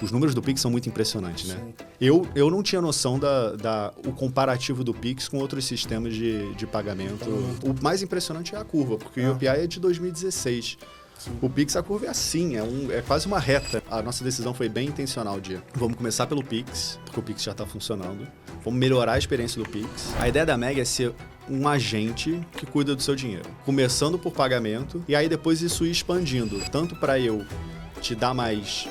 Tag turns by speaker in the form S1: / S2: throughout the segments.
S1: Os números do Pix são muito impressionantes, né?
S2: Sim.
S1: Eu não tinha noção o comparativo do Pix com outros sistemas de pagamento. O mais impressionante é a curva, porque o UPI é de 2016. Sim. O Pix, a curva é assim, é quase uma reta. A nossa decisão foi bem intencional de vamos começar pelo Pix, porque o Pix já está funcionando. Vamos melhorar a experiência do Pix. A ideia da Meg é ser um agente que cuida do seu dinheiro. Começando por pagamento, e aí depois isso ir expandindo. Tanto para eu te dar mais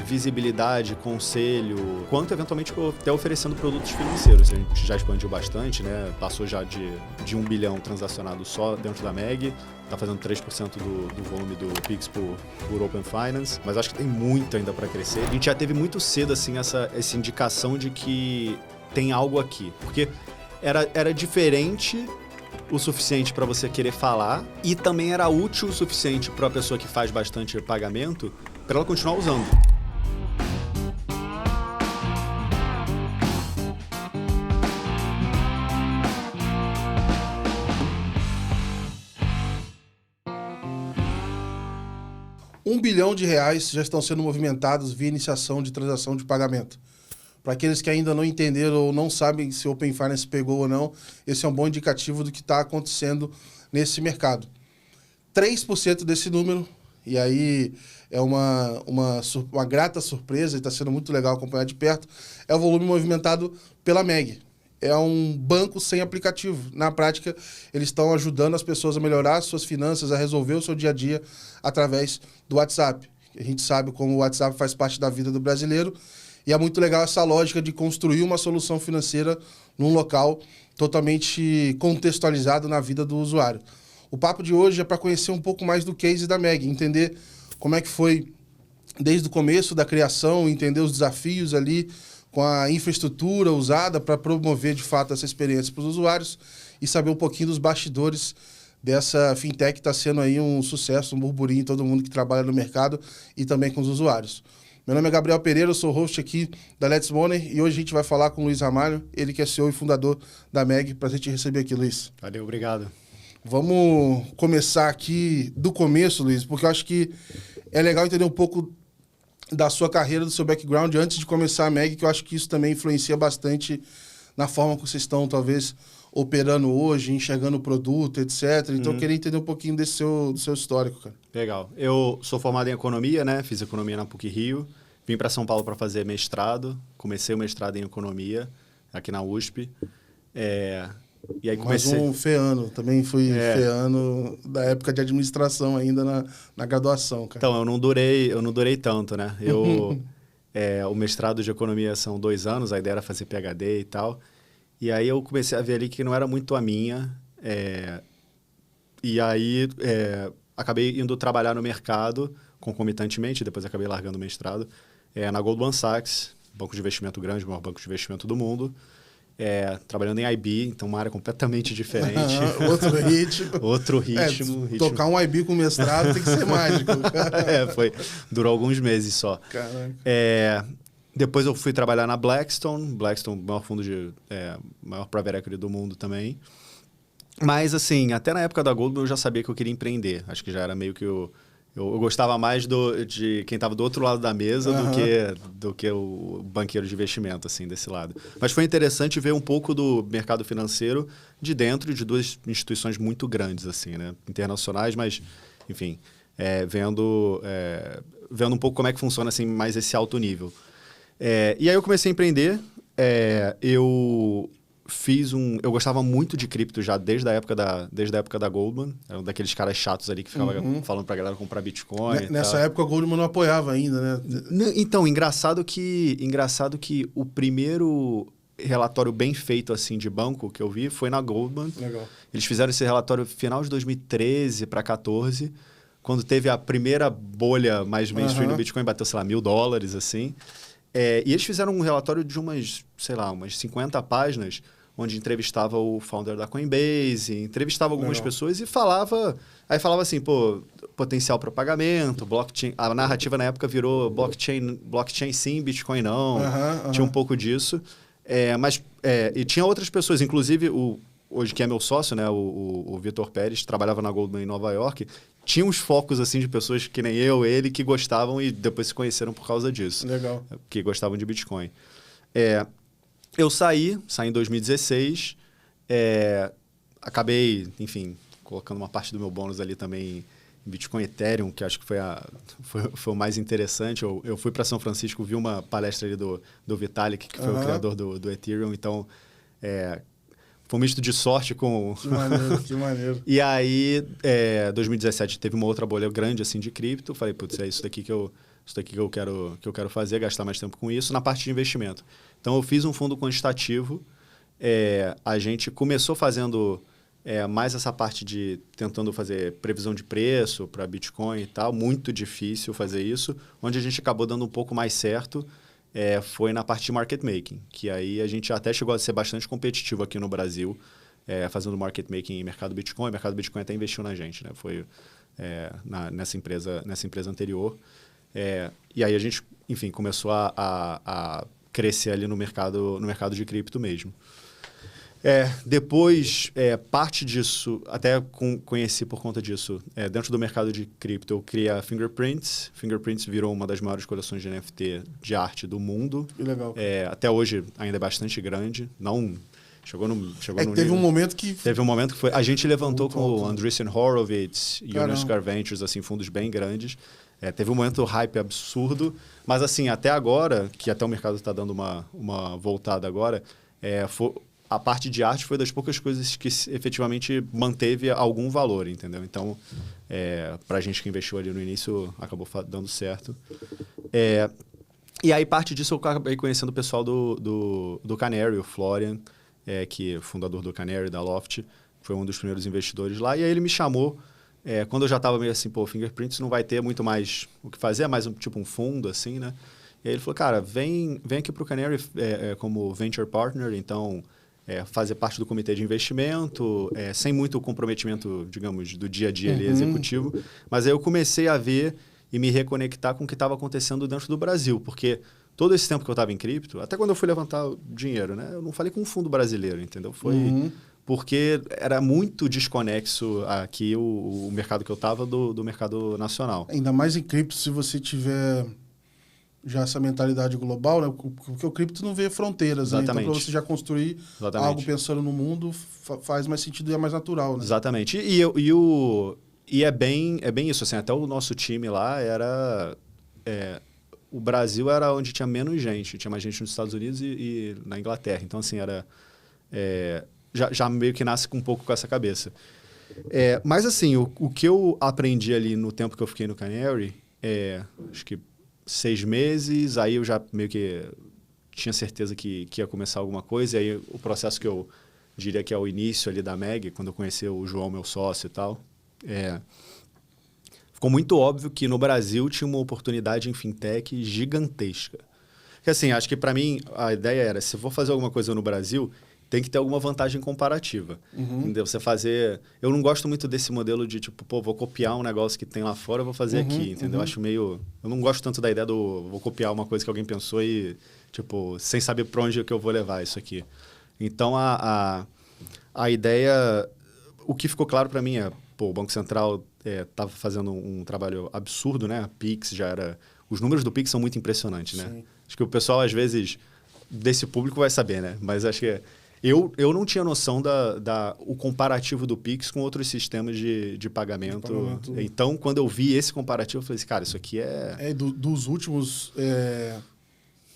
S1: visibilidade, conselho, quanto eventualmente até oferecendo produtos financeiros. A gente já expandiu bastante, né? Passou já de 1 bilhão transacionado só dentro da Meg. Tá fazendo 3% do volume do Pix por Open Finance, mas acho que tem muito ainda para crescer. A gente já teve muito cedo assim, essa indicação de que tem algo aqui, porque era diferente o suficiente para você querer falar e também era útil o suficiente para a pessoa que faz bastante pagamento para ela continuar usando.
S2: R$1 bilhão já estão sendo movimentados via iniciação de transação de pagamento. Para aqueles que ainda não entenderam ou não sabem se o Open Finance pegou ou não, esse é um bom indicativo do que está acontecendo nesse mercado. 3% desse número, e aí é uma grata surpresa, e está sendo muito legal acompanhar de perto, é o volume movimentado pela Meg. É um banco sem aplicativo. Na prática, eles estão ajudando as pessoas a melhorar as suas finanças, a resolver o seu dia a dia através do WhatsApp. A gente sabe como o WhatsApp faz parte da vida do brasileiro e é muito legal essa lógica de construir uma solução financeira num local totalmente contextualizado na vida do usuário. O papo de hoje é para conhecer um pouco mais do case da Meg, entender como é que foi desde o começo da criação, entender os desafios ali com a infraestrutura usada para promover, de fato, essa experiência para os usuários e saber um pouquinho dos bastidores dessa fintech que está sendo aí um sucesso, um burburinho em todo mundo que trabalha no mercado e também com os usuários. Meu nome é Gabriel Pereira, eu sou host aqui da Let's Money e hoje a gente vai falar com o Luiz Ramalho, ele que é CEO e fundador da Meg. Prazer te receber aqui, Luiz.
S1: Valeu, obrigado.
S2: Vamos começar aqui do começo, Luiz, porque eu acho que é legal entender um pouco da sua carreira, do seu background, antes de começar a Meg, que eu acho que isso também influencia bastante na forma que vocês estão, talvez, operando hoje, enxergando o produto, etc. Então, eu queria entender um pouquinho do seu histórico, cara.
S1: Legal. Eu sou formado em economia, né? Fiz economia na PUC-Rio. Vim para São Paulo para fazer mestrado. Comecei o mestrado em economia, aqui na USP. E aí comecei...
S2: Mais um feano. Também fui feano da época de administração ainda na graduação, cara.
S1: Então, eu não durei tanto, né? O mestrado de economia são 2 anos, a ideia era fazer PhD e tal. E aí eu comecei a ver ali que não era muito a minha. E aí acabei indo trabalhar no mercado concomitantemente, depois acabei largando o mestrado, na Goldman Sachs, banco de investimento grande, o maior banco de investimento do mundo. Trabalhando em IB, então uma área completamente diferente.
S2: Outro ritmo.
S1: Outro ritmo.
S2: Tocar um IB com mestrado tem que ser mágico.
S1: Durou alguns meses só.
S2: Caraca.
S1: Depois eu fui trabalhar na Blackstone, maior fundo maior private equity do mundo também. Mas assim, até na época da Goldman eu já sabia que eu queria empreender. Acho que já era meio que eu gostava mais de quem estava do outro lado da mesa do que o banqueiro de investimento, assim, desse lado. Mas foi interessante ver um pouco do mercado financeiro de dentro de 2 instituições muito grandes, assim, né? Internacionais, mas, enfim, vendo um pouco como é que funciona assim, mais esse alto nível. E aí eu comecei a empreender. Eu gostava muito de cripto já desde a época da Goldman. Era um daqueles caras chatos ali que ficava falando pra galera comprar Bitcoin.
S2: Nessa época a Goldman não apoiava ainda, né?
S1: Então, engraçado que o primeiro relatório bem feito assim de banco que eu vi foi na Goldman.
S2: Legal.
S1: Eles fizeram esse relatório final de 2013 para 2014, quando teve a primeira bolha mais mainstream do Bitcoin, bateu, sei lá, $1.000, assim. E eles fizeram um relatório de umas 50 páginas, onde entrevistava o founder da Coinbase, entrevistava algumas pessoas e falava assim, potencial para pagamento, blockchain. A narrativa na época virou blockchain sim, Bitcoin não. Tinha um pouco disso. E tinha outras pessoas, inclusive hoje que é meu sócio, né, o Vitor Pérez, trabalhava na Goldman em Nova York, tinha uns focos assim de pessoas que nem eu, ele, que gostavam e depois se conheceram por causa disso.
S2: Legal.
S1: Que gostavam de Bitcoin. Eu saí em 2016, acabei, enfim, colocando uma parte do meu bônus ali também em Bitcoin e Ethereum, que acho que foi o mais interessante. Eu fui para São Francisco, vi uma palestra ali do Vitalik, que foi o criador do Ethereum, então foi um misto de sorte com...
S2: Que maneiro, que maneiro.
S1: E aí, 2017 teve uma outra bolha grande assim de cripto, falei, putz, é isso daqui que eu quero fazer, gastar mais tempo com isso, na parte de investimento. Então, eu fiz um fundo quantitativo, a gente começou fazendo mais essa parte de tentando fazer previsão de preço para Bitcoin e tal, muito difícil fazer isso. Onde a gente acabou dando um pouco mais certo foi na parte de market making, que aí a gente até chegou a ser bastante competitivo aqui no Brasil, fazendo market making em mercado Bitcoin. O mercado Bitcoin até investiu na gente, né? Foi nessa empresa anterior. E aí a gente, enfim, começou a crescer ali no mercado de cripto mesmo. Depois, parte disso, até conheci por conta disso, dentro do mercado de cripto, eu criei a Fingerprints. Fingerprints virou uma das maiores coleções de NFT de arte do mundo.
S2: Que legal.
S1: Até hoje ainda é bastante grande. Não chegou no
S2: teve um momento que...
S1: Teve um momento que foi... A gente levantou
S2: muito
S1: com
S2: alto,
S1: o Andreessen Horowitz e o Uniscar Ventures, assim, fundos bem grandes. Teve um momento hype absurdo, mas assim, até agora, que até o mercado está dando uma voltada agora, a parte de arte foi das poucas coisas que efetivamente manteve algum valor, entendeu? Então, para a gente que investiu ali no início, acabou dando certo. E aí, parte disso, eu acabei conhecendo o pessoal do Canary, o Florian, que é fundador do Canary, da Loft, foi um dos primeiros investidores lá. E aí ele me chamou, quando eu já estava meio assim, Fingerprints não vai ter muito mais o que fazer, é mais um fundo, assim, né? E aí ele falou, cara, vem aqui para o Canary como Venture Partner, então... fazer parte do comitê de investimento, sem muito comprometimento, digamos, do dia a dia ali, executivo. Mas aí eu comecei a ver e me reconectar com o que estava acontecendo dentro do Brasil, porque todo esse tempo que eu estava em cripto, até quando eu fui levantar o dinheiro, né, eu não falei com um fundo brasileiro, entendeu? Foi porque era muito desconexo aqui o mercado que eu estava do mercado nacional.
S2: Ainda mais em cripto, se você tiver... já essa mentalidade global, né? Porque o cripto não vê fronteiras, né? Então, para você já construir algo pensando no mundo, faz mais sentido e é mais natural, né?
S1: Exatamente. E é bem isso, assim, até o nosso time lá era... o Brasil era onde tinha menos gente, tinha mais gente nos Estados Unidos e na Inglaterra. Então, assim, era... já meio que nasce um pouco com essa cabeça. Mas, assim, o que eu aprendi ali no tempo que eu fiquei no Canary, acho que 6 meses, aí eu já meio que tinha certeza que ia começar alguma coisa, e aí o processo que eu diria que é o início ali da MEG, quando eu conheci o João, meu sócio e tal, ficou muito óbvio que no Brasil tinha uma oportunidade em fintech gigantesca. Porque assim, acho que para mim a ideia era, se eu for fazer alguma coisa no Brasil, tem que ter alguma vantagem comparativa. Entendeu? Você fazer... Eu não gosto muito desse modelo de, tipo, vou copiar um negócio que tem lá fora, eu vou fazer aqui, entendeu? Acho meio... Eu não gosto tanto da ideia vou copiar uma coisa que alguém pensou e, tipo, sem saber para onde que eu vou levar isso aqui. Então, a ideia... O que ficou claro para mim o Banco Central estava fazendo um trabalho absurdo, né? A Pix já era... Os números do Pix são muito impressionantes, né? Sim. Acho que o pessoal, às vezes, desse público vai saber, né? Mas acho que... Eu não tinha noção o comparativo do Pix com outros sistemas de pagamento. Então, quando eu vi esse comparativo, eu falei assim, cara, isso aqui
S2: dos últimos...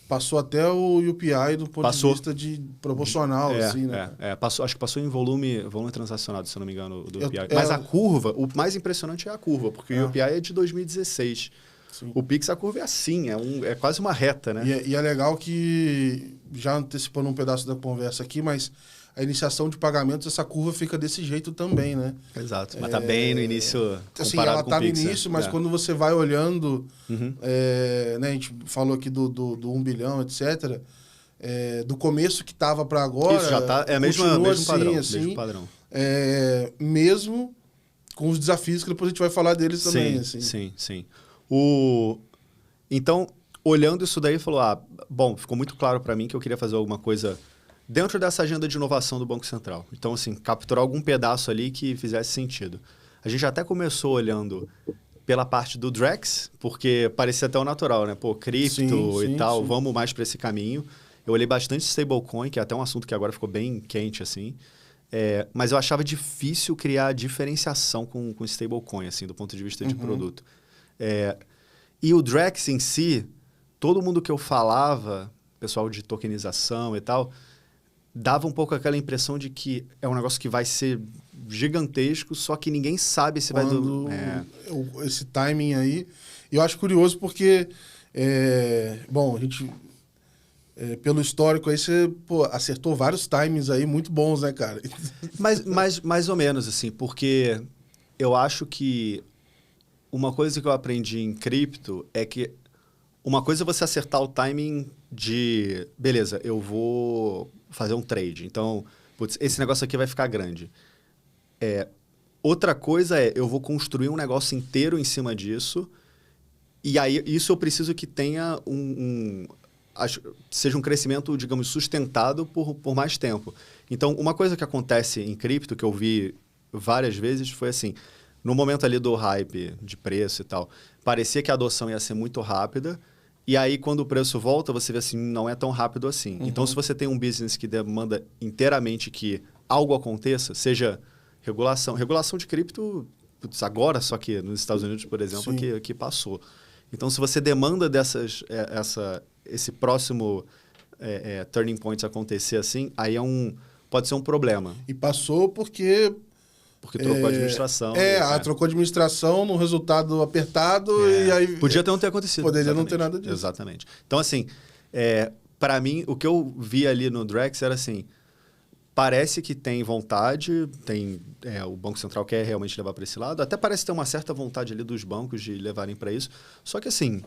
S2: passou até o UPI do ponto de vista de proporcional, assim, né?
S1: Acho que passou em volume transacionado, se eu não me engano, do UPI. Mas a curva, o mais impressionante é a curva, porque o UPI é de 2016. Sim. O Pix, a curva é assim, é quase uma reta, né?
S2: E é legal que, já antecipando um pedaço da conversa aqui, mas a iniciação de pagamentos, essa curva fica desse jeito também, né?
S1: Exato, mas tá bem no início,
S2: assim, ela tá no início, mas quando você vai olhando, né, a gente falou aqui do 1 bilhão, etc., do começo que tava para agora...
S1: Isso já tá, mesmo padrão.
S2: Mesmo com os desafios que depois a gente vai falar deles também.
S1: Sim. Então, olhando isso daí, falou, ficou muito claro para mim que eu queria fazer alguma coisa dentro dessa agenda de inovação do Banco Central. Então, assim, capturar algum pedaço ali que fizesse sentido. A gente até começou olhando pela parte do Drex, porque parecia até o natural, né? Pô, cripto e tal, vamos mais para esse caminho. Eu olhei bastante stablecoin, que é até um assunto que agora ficou bem quente, assim. Mas eu achava difícil criar diferenciação com stablecoin, assim, do ponto de vista de produto. E o Drex em si, todo mundo que eu falava, pessoal de tokenização e tal, dava um pouco aquela impressão de que é um negócio que vai ser gigantesco, só que ninguém sabe se vai...
S2: Esse timing aí... Eu acho curioso porque... bom, a gente... pelo histórico aí, você acertou vários timings aí muito bons, né, cara?
S1: Mas mais ou menos, assim, porque eu acho que uma coisa que eu aprendi em cripto é que uma coisa é você acertar o timing de... Beleza, eu vou fazer um trade. Então, putz, esse negócio aqui vai ficar grande. Outra coisa é, eu vou construir um negócio inteiro em cima disso, e aí isso eu preciso que tenha seja um crescimento, digamos, sustentado por mais tempo. Então, uma coisa que acontece em cripto, que eu vi várias vezes, foi assim, no momento ali do hype de preço e tal, parecia que a adoção ia ser muito rápida, e aí quando o preço volta, você vê assim, não é tão rápido assim. Então, se você tem um business que demanda inteiramente que algo aconteça, seja regulação de cripto, putz, agora só que nos Estados Unidos, por exemplo, que passou. Então, se você demanda esse próximo turning point acontecer assim, aí pode ser um problema.
S2: E passou porque
S1: trocou a administração.
S2: Trocou a administração num resultado apertado e aí...
S1: Podia não ter acontecido.
S2: Poderia não ter nada disso.
S1: Exatamente. Então, assim, para mim, o que eu vi ali no Drex era assim, parece que tem vontade, o Banco Central quer realmente levar para esse lado, até parece ter uma certa vontade ali dos bancos de levarem para isso, só que assim,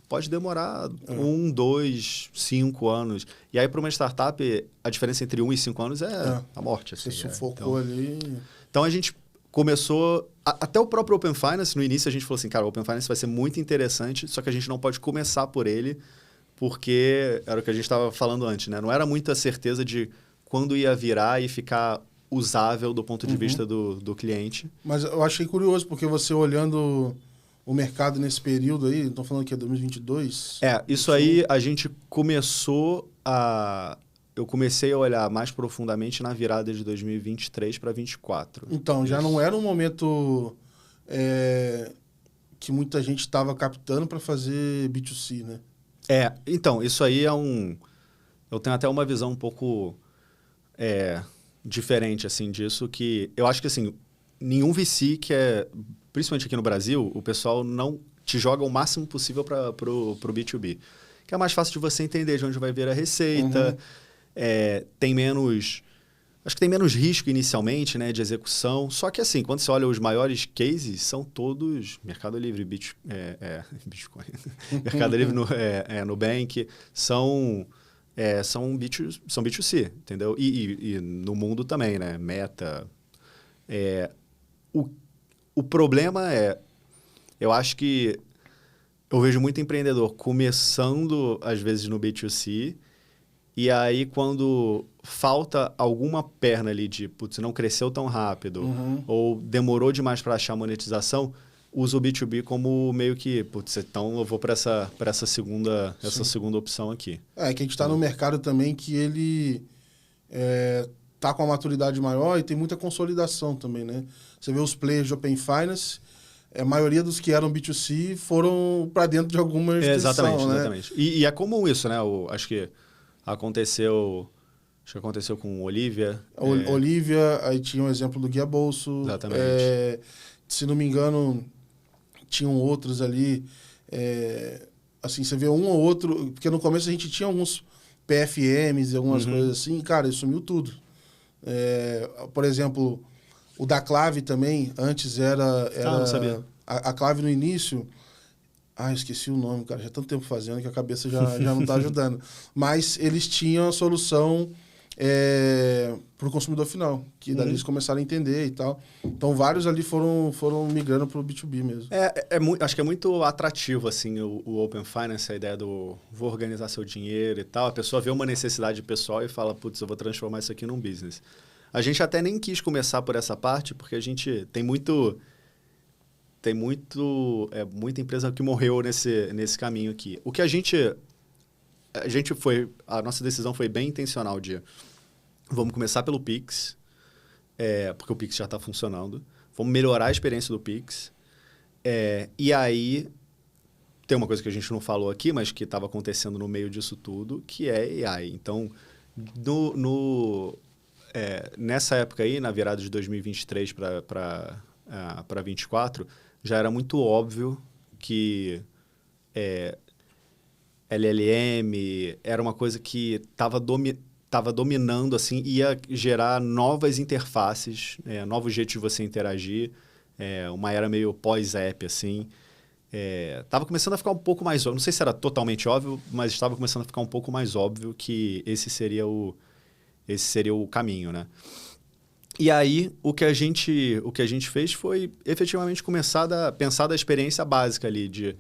S1: pode demorar 1, 2, 5 anos. E aí, para uma startup, a diferença entre 1 e 5 anos é a morte. Assim,
S2: você sufocou ali...
S1: Então, a gente começou... Até o próprio Open Finance, no início, a gente falou assim, cara, o Open Finance vai ser muito interessante, só que a gente não pode começar por ele, porque era o que a gente estava falando antes, né? Não era muita certeza de quando ia virar e ficar usável do ponto de vista do cliente.
S2: Mas eu achei curioso, porque você olhando o mercado nesse período aí, estão falando que é 2022?
S1: Isso aí a gente começou a... Eu comecei a olhar mais profundamente na virada de 2023 para 2024.
S2: Então, já não era um momento que muita gente estava captando para fazer B2C, né?
S1: Então, isso aí é eu tenho até uma visão um pouco diferente assim, disso, que eu acho que assim, nenhum VC principalmente aqui no Brasil, o pessoal não te joga o máximo possível para pro B2B. Que é mais fácil de você entender de onde vai vir a receita... tem menos... Acho que tem menos risco inicialmente, né, de execução. Só que assim, quando você olha os maiores cases, são todos... Mercado Livre, Bitcoin. Mercado Livre, Nubank, são B2C, entendeu? E no mundo também, né? Meta. O problema eu acho que eu vejo muito empreendedor começando, às vezes, no B2C, e aí, quando falta alguma perna ali de, putz, não cresceu tão rápido, ou demorou demais para achar monetização, usa o B2B como meio que, putz, então eu vou para essa segunda opção aqui.
S2: Que a gente está no mercado também que ele tá com a maturidade maior e tem muita consolidação também, né? Você vê os players de Open Finance, a maioria dos que eram B2C foram para dentro de alguma instituição,
S1: Exatamente. E é comum isso, né? Acho que aconteceu com Olivia.
S2: Olivia, aí tinha um exemplo do Guia Bolso.
S1: Exatamente.
S2: Se não me engano, tinham outros ali. Assim, você vê um ou outro... Porque no começo a gente tinha alguns PFMs e algumas coisas assim. E, cara, isso sumiu tudo. Por exemplo, o da Clave também, antes era
S1: não sabia.
S2: A Clave no início... eu esqueci o nome, cara. Já há tanto tempo fazendo que a cabeça já não está ajudando. Mas eles tinham a solução para o consumidor final, que dali eles começaram a entender e tal. Então, vários ali foram migrando para o B2B mesmo.
S1: Acho que é muito atrativo, assim, o Open Finance, a ideia do vou organizar seu dinheiro e tal. A pessoa vê uma necessidade pessoal e fala, putz, eu vou transformar isso aqui num business. A gente até nem quis começar por essa parte, porque a gente tem muito... tem muita empresa que morreu nesse caminho aqui. O que a nossa decisão foi bem intencional de vamos começar pelo Pix, porque o Pix já está funcionando, vamos melhorar a experiência do Pix, e aí tem uma coisa que a gente não falou aqui, mas que estava acontecendo no meio disso tudo, que é AI. Então, nessa época aí, na virada de 2023 para 2024, já era muito óbvio que LLM era uma coisa que estava dominando, assim, ia gerar novas interfaces, novos jeitos de você interagir, uma era meio pós-app, assim. Estava começando a ficar um pouco mais óbvio, não sei se era totalmente óbvio, mas estava começando a ficar um pouco mais óbvio que esse seria o caminho, né? E aí, o que a gente fez foi efetivamente começar a pensar da experiência básica ali, de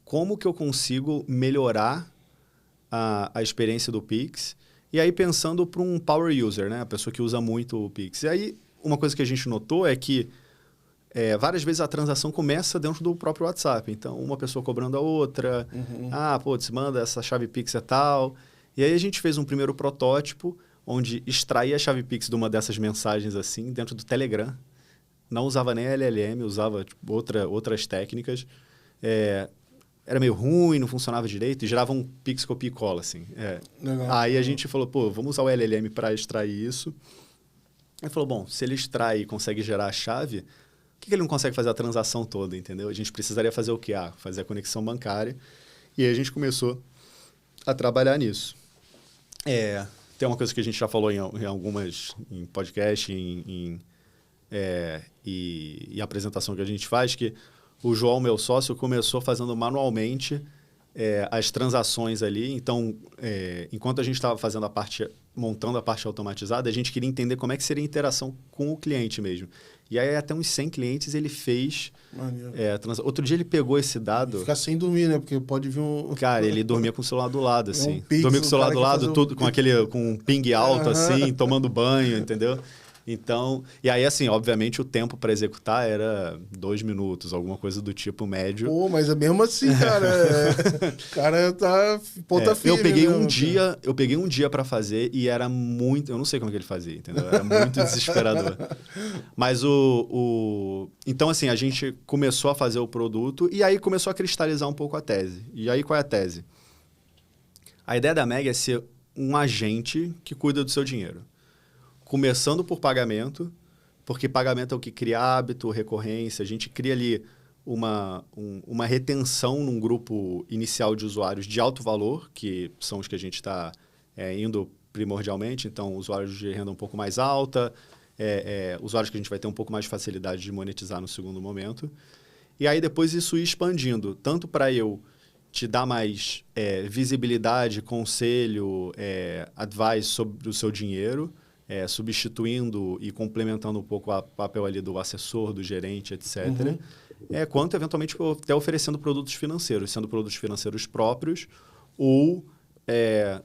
S1: como que eu consigo melhorar a experiência do Pix, e aí pensando para um power user, né? A pessoa que usa muito o Pix. E aí, uma coisa que a gente notou é que várias vezes a transação começa dentro do próprio WhatsApp. Então, uma pessoa cobrando a outra. Manda essa chave Pix e tal. E aí a gente fez um primeiro protótipo onde extraía a chave Pix de uma dessas mensagens assim, dentro do Telegram. Não usava nem LLM, usava outras técnicas. Era meio ruim, não funcionava direito, e gerava um Pix copia e cola, assim. Aí a gente falou, vamos usar o LLM para extrair isso. Aí falou, bom, se ele extrai e consegue gerar a chave, por que ele não consegue fazer a transação toda, entendeu? A gente precisaria fazer o quê? Fazer a conexão bancária. E aí a gente começou a trabalhar nisso. Tem uma coisa que a gente já falou em podcast, e apresentação que a gente faz, que o João, meu sócio, começou fazendo manualmente as transações ali. Então, enquanto a gente estava montando a parte automatizada, a gente queria entender como é que seria a interação com o cliente mesmo. E aí, até uns 100 clientes, ele fez... Outro dia, ele pegou esse dado...
S2: Ficar sem dormir, né? Porque pode vir um...
S1: Cara, ele dormia com o celular do lado, assim.
S2: Pix,
S1: dormia com o celular do lado, tudo com um ping alto, assim, tomando banho, entendeu? Então... E aí, assim, obviamente, o tempo para executar era 2 minutos, alguma coisa do tipo médio.
S2: Pô, mas é mesmo assim, cara. O cara tá ponta firme.
S1: Eu peguei um dia para fazer e era muito... Eu não sei como que ele fazia, entendeu? Era muito desesperador. Mas então, assim, a gente começou a fazer o produto e aí começou a cristalizar um pouco a tese. E aí, qual é a tese? A ideia da Meg é ser um agente que cuida do seu dinheiro. Começando por pagamento, porque pagamento é o que cria hábito, recorrência. A gente cria ali uma retenção num grupo inicial de usuários de alto valor, que são os que a gente está indo primordialmente. Então, usuários de renda um pouco mais alta, usuários que a gente vai ter um pouco mais de facilidade de monetizar no segundo momento. E aí, depois, isso ir expandindo, tanto para eu te dar mais visibilidade, conselho, advice sobre o seu dinheiro, substituindo e complementando um pouco o papel ali do assessor, do gerente, etc. Quanto, eventualmente, até oferecendo produtos financeiros, sendo produtos financeiros próprios ou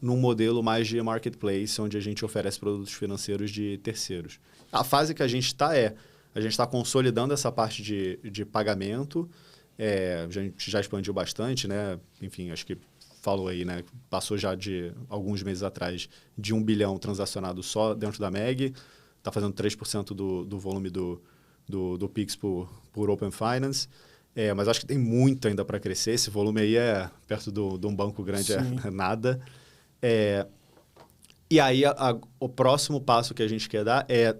S1: num modelo mais de marketplace, onde a gente oferece produtos financeiros de terceiros. A fase que a gente está consolidando essa parte de pagamento, a gente já expandiu bastante, né? Enfim, acho que falou aí, né? Passou já de alguns meses atrás de 1 bilhão transacionado só dentro da Meg, está fazendo 3% do volume do Pix por Open Finance, mas acho que tem muito ainda para crescer. Esse volume aí perto de um banco grande é nada. E aí o próximo passo que a gente quer dar é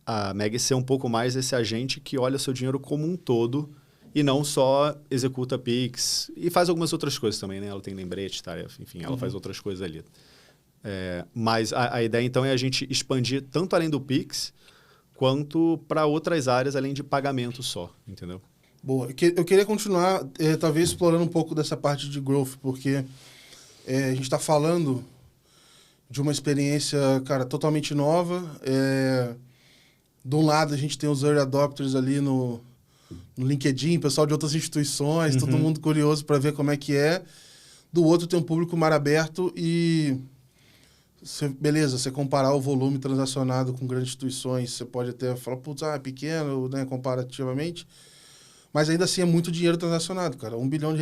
S1: a Meg ser um pouco mais esse agente que olha seu dinheiro como um todo, e não só executa Pix. E faz algumas outras coisas também, né? Ela tem lembrete, tarefa, enfim, ela faz outras coisas ali. Mas a ideia, então, é a gente expandir tanto além do Pix, quanto para outras áreas, além de pagamento só, entendeu?
S2: Boa. Eu queria continuar, talvez, explorando um pouco dessa parte de growth, porque a gente está falando de uma experiência, cara, totalmente nova. De um lado, a gente tem os early adopters ali no LinkedIn, pessoal de outras instituições, todo mundo curioso para ver como é que é. Do outro, tem um público mar aberto e beleza, você comparar o volume transacionado com grandes instituições, você pode até falar, putz, é pequeno, né, comparativamente, mas ainda assim é muito dinheiro transacionado, cara. R$1 bilhão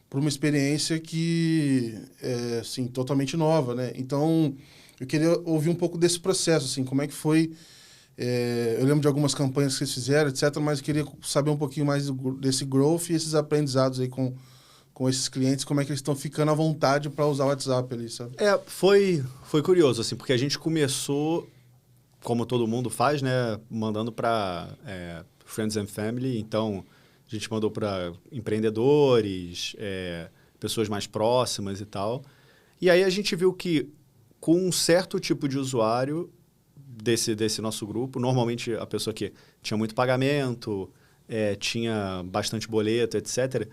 S2: para uma experiência que é, assim, totalmente nova, né? Então, eu queria ouvir um pouco desse processo, assim, como é que foi... eu lembro de algumas campanhas que vocês fizeram, etc., mas eu queria saber um pouquinho mais desse growth e esses aprendizados aí com esses clientes, como é que eles estão ficando à vontade para usar o WhatsApp ali, sabe?
S1: Foi curioso, assim, porque a gente começou, como todo mundo faz, né, mandando para Friends and Family. Então, a gente mandou para empreendedores, pessoas mais próximas e tal. E aí a gente viu que com um certo tipo de usuário desse nosso grupo, normalmente a pessoa que tinha muito pagamento, tinha bastante boleto, etc.,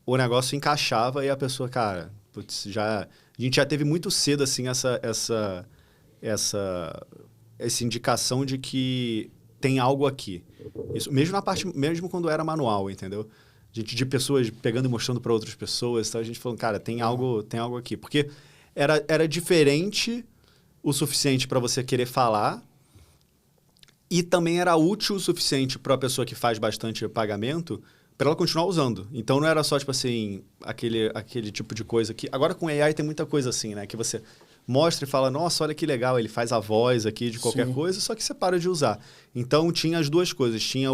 S1: o negócio encaixava e a pessoa, cara, putz, a gente já teve muito cedo assim essa indicação de que tem algo aqui. Isso, mesmo quando era manual, entendeu? De pessoas pegando e mostrando para outras pessoas, então a gente falou, cara, tem algo aqui, porque era diferente o suficiente para você querer falar e também era útil o suficiente para a pessoa que faz bastante pagamento para ela continuar usando. Então, não era só, tipo assim, aquele tipo de coisa que... Agora, com AI, tem muita coisa assim, né? Que você mostra e fala, nossa, olha que legal, ele faz a voz aqui de qualquer coisa, só que você para de usar. Então, tinha as duas coisas. Tinha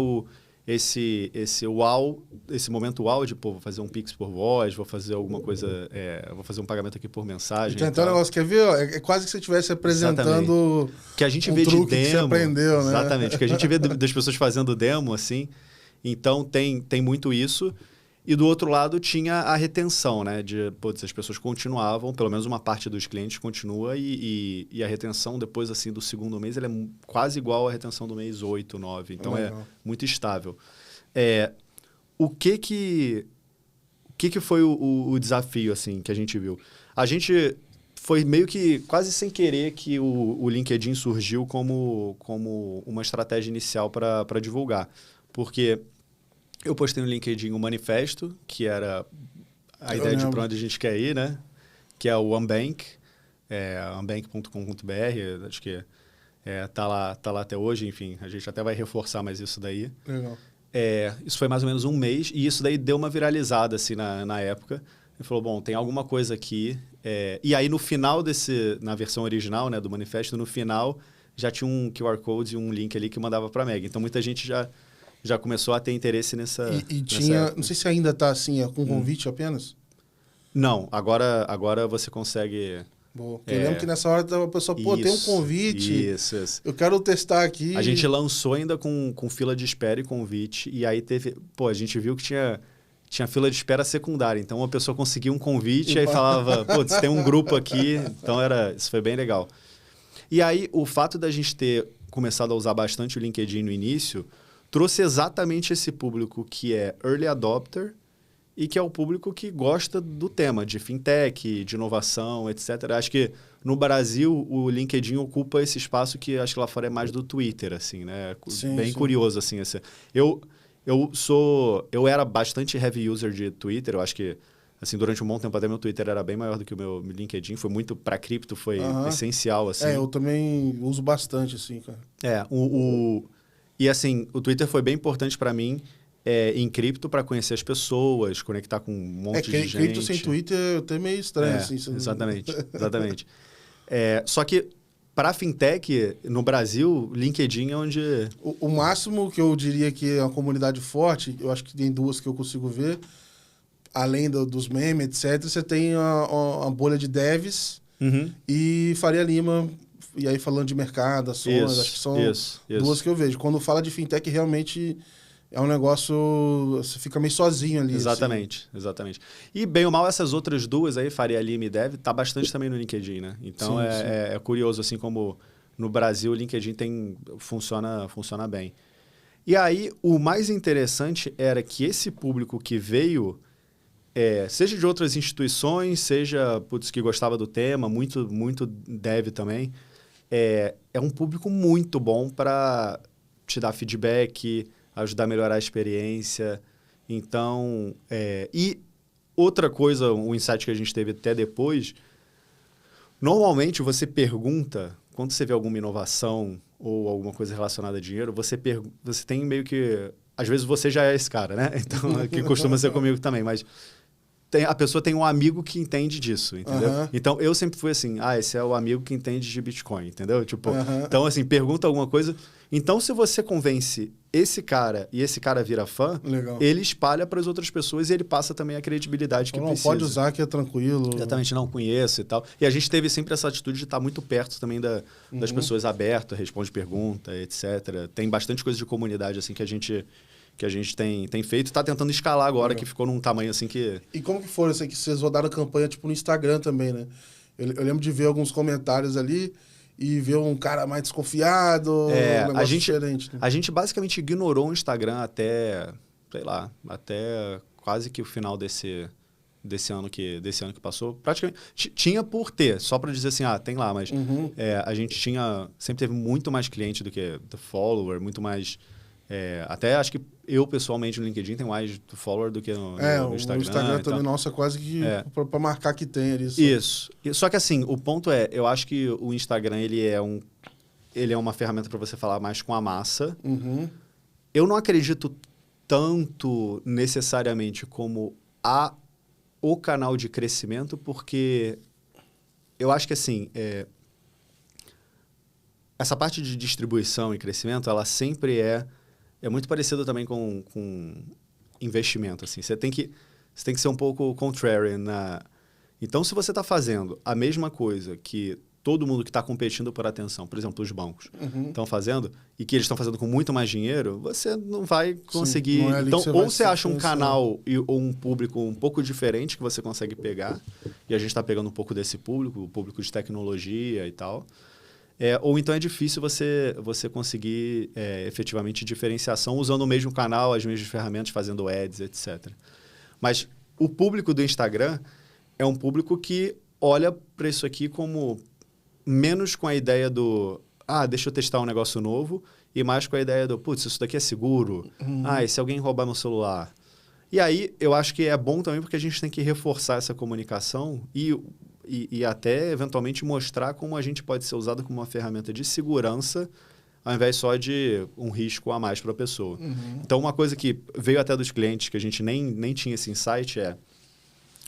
S1: esse wow, esse momento wow de, pô, vou fazer um Pix por voz, vou fazer alguma coisa... vou fazer um pagamento aqui por mensagem.
S2: Então, o negócio, quer ver? É quase que você estivesse apresentando
S1: que a gente vê de demo.
S2: Que você aprendeu, né?
S1: Exatamente. Que a gente vê das pessoas fazendo demo, assim... Então, tem muito isso. E do outro lado, tinha a retenção, né? As pessoas continuavam, pelo menos uma parte dos clientes continua, e a retenção depois, assim, do segundo mês, ela é quase igual à retenção do mês 8, 9. Então, é muito estável. O que foi o desafio, assim, que a gente viu? A gente... Foi meio que quase sem querer que o LinkedIn surgiu como uma estratégia inicial para divulgar. Porque eu postei no LinkedIn um manifesto, que era a ideia de para onde a gente quer ir, né? Que é o Unbank, unbank.com.br, acho que tá lá até hoje, enfim, a gente até vai reforçar mais isso daí.
S2: Legal.
S1: Isso foi mais ou menos um mês, e isso daí deu uma viralizada, assim, na época. Ele falou, bom, tem alguma coisa aqui. E aí, no final na versão original, né, do manifesto, no final, já tinha um QR Code e um link ali que mandava para a Meg. Então, muita gente já começou a ter interesse nessa...
S2: E tinha... Não sei se ainda está assim, com convite apenas?
S1: Não, agora você consegue...
S2: Boa. Eu lembro que nessa hora a pessoa, tem um convite,
S1: isso.
S2: Eu quero testar aqui.
S1: A gente lançou ainda com fila de espera e convite, e aí teve... a gente viu que tinha fila de espera secundária, então a pessoa conseguia um convite e aí falava, tem um grupo aqui, então isso foi bem legal. E aí, o fato da gente ter começado a usar bastante o LinkedIn no início... trouxe exatamente esse público que é early adopter e que é o público que gosta do tema de fintech, de inovação, etc. Acho que no Brasil o LinkedIn ocupa esse espaço que acho que lá fora é mais do Twitter, assim, né? Sim. Curioso, assim. Eu era bastante heavy user de Twitter, eu acho que assim, durante um bom tempo até meu Twitter era bem maior do que o meu LinkedIn, foi muito para cripto, foi essencial, assim.
S2: Eu também uso bastante, assim, cara.
S1: E assim, o Twitter foi bem importante para mim em cripto para conhecer as pessoas, conectar com um monte de gente.
S2: Cripto sem Twitter é até meio estranho. Assim,
S1: exatamente. Só que para fintech, no Brasil, LinkedIn é onde...
S2: O máximo que eu diria que é uma comunidade forte, eu acho que tem duas que eu consigo ver, além dos memes, etc., você tem a bolha de devs e Faria Lima... E aí, falando de mercado, ações, acho que são duas que eu vejo. Quando fala de fintech, realmente é um negócio... Você fica meio sozinho ali.
S1: Exatamente. E, bem ou mal, essas outras duas aí, Faria Lima e Dev, tá bastante também no LinkedIn, né? Então, é curioso, assim, como no Brasil o LinkedIn funciona bem. E aí, o mais interessante era que esse público que veio... seja de outras instituições, seja que gostava do tema, muito dev também... É um público muito bom para te dar feedback, ajudar a melhorar a experiência. Então, e outra coisa, um insight que a gente teve até depois, Normalmente, você pergunta, quando você vê alguma inovação ou alguma coisa relacionada a dinheiro, você tem meio que... Às vezes você já é esse cara, né? Então, que costuma ser comigo também, mas a pessoa tem um amigo que entende disso, entendeu? Então, eu sempre fui assim, esse é o amigo que entende de Bitcoin, entendeu? Tipo, então, assim, pergunta alguma coisa. Então, se você convence esse cara e esse cara vira fã, ele espalha para as outras pessoas e ele passa também a credibilidade que precisa.
S2: Pode usar que é tranquilo.
S1: Exatamente, não conheço e tal. E a gente teve sempre essa atitude de estar muito perto também das pessoas abertas, responde pergunta, etc. Tem bastante coisa de comunidade assim que a gente tem feito e está tentando escalar agora, que ficou num tamanho assim que...
S2: E como que foi isso que vocês rodaram a campanha tipo no Instagram também, né? Eu lembro de ver alguns comentários ali e ver um cara mais desconfiado, um negócio diferente. Né?
S1: A gente basicamente ignorou o Instagram até, sei lá, até quase que o final desse ano que passou. Praticamente, tinha por ter, só para dizer assim, tem lá, mas a gente sempre teve muito mais cliente do que do follower, muito mais... até acho que eu, pessoalmente, no LinkedIn tenho mais follower do que no Instagram.
S2: O Instagram também, nossa, quase que para marcar que tem ali.
S1: Isso. Só que assim, o ponto eu acho que o Instagram, ele é uma ferramenta para você falar mais com a massa. Eu não acredito tanto necessariamente como o canal de crescimento, porque eu acho que assim, essa parte de distribuição e crescimento, ela sempre é muito parecida também com investimento. Assim. Você tem que ser um pouco contrarian. Então, se você está fazendo a mesma coisa que todo mundo que está competindo por atenção, por exemplo, os bancos, estão fazendo, e que eles estão fazendo com muito mais dinheiro, você não vai conseguir...
S2: Sim, não é ali
S1: então,
S2: que
S1: ou você acha um canal ou um público um pouco diferente que você consegue pegar, e a gente está pegando um pouco desse público, o público de tecnologia e tal... ou então é difícil você conseguir efetivamente diferenciação usando o mesmo canal, as mesmas ferramentas, fazendo ads, etc. Mas o público do Instagram é um público que olha para isso aqui como menos com a ideia do deixa eu testar um negócio novo e mais com a ideia do putz, isso daqui é seguro, e se alguém roubar meu celular? E aí eu acho que é bom também porque a gente tem que reforçar essa comunicação e até, eventualmente, mostrar como a gente pode ser usado como uma ferramenta de segurança ao invés só de um risco a mais para a pessoa. Então, uma coisa que veio até dos clientes, que a gente nem tinha esse insight, a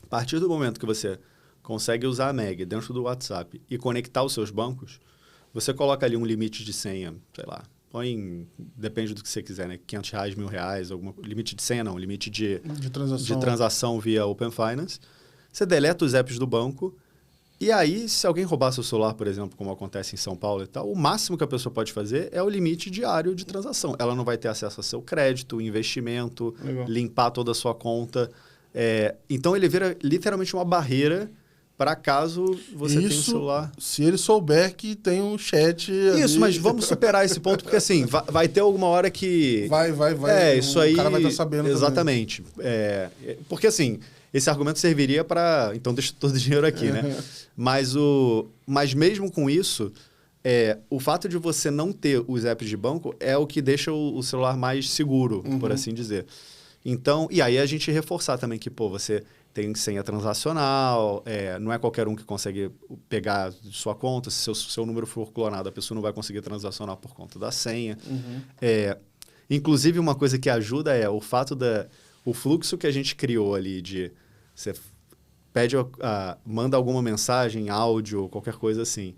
S1: partir do momento que você consegue usar a Meg dentro do WhatsApp e conectar os seus bancos, você coloca ali um limite de senha, sei lá, depende do que você quiser, né? R$500, R$1.000, limite de senha não, limite de transação via Open Finance. Você deleta os apps do banco. E aí, se alguém roubar seu celular, por exemplo, como acontece em São Paulo e tal, o máximo que a pessoa pode fazer é o limite diário de transação. Ela não vai ter acesso ao seu crédito, investimento, limpar toda a sua conta. Então, ele vira literalmente uma barreira para caso você tenha um celular.
S2: Se ele souber que tem um chat...
S1: Isso, mas vamos superar esse ponto, porque assim, vai ter alguma hora que...
S2: Vai.
S1: Isso aí...
S2: O cara vai estar sabendo
S1: exatamente. Porque assim... Esse argumento serviria para... Então, deixa todo o dinheiro aqui, né? Mas mesmo com isso, o fato de você não ter os apps de banco é o que deixa o celular mais seguro, por assim dizer. Então, e aí a gente reforçar também que, você tem senha transacional, não é qualquer um que consegue pegar sua conta. Se seu número for clonado, a pessoa não vai conseguir transacionar por conta da senha. Inclusive, uma coisa que ajuda é o fato o fluxo que a gente criou ali de... Você manda alguma mensagem, áudio, qualquer coisa assim,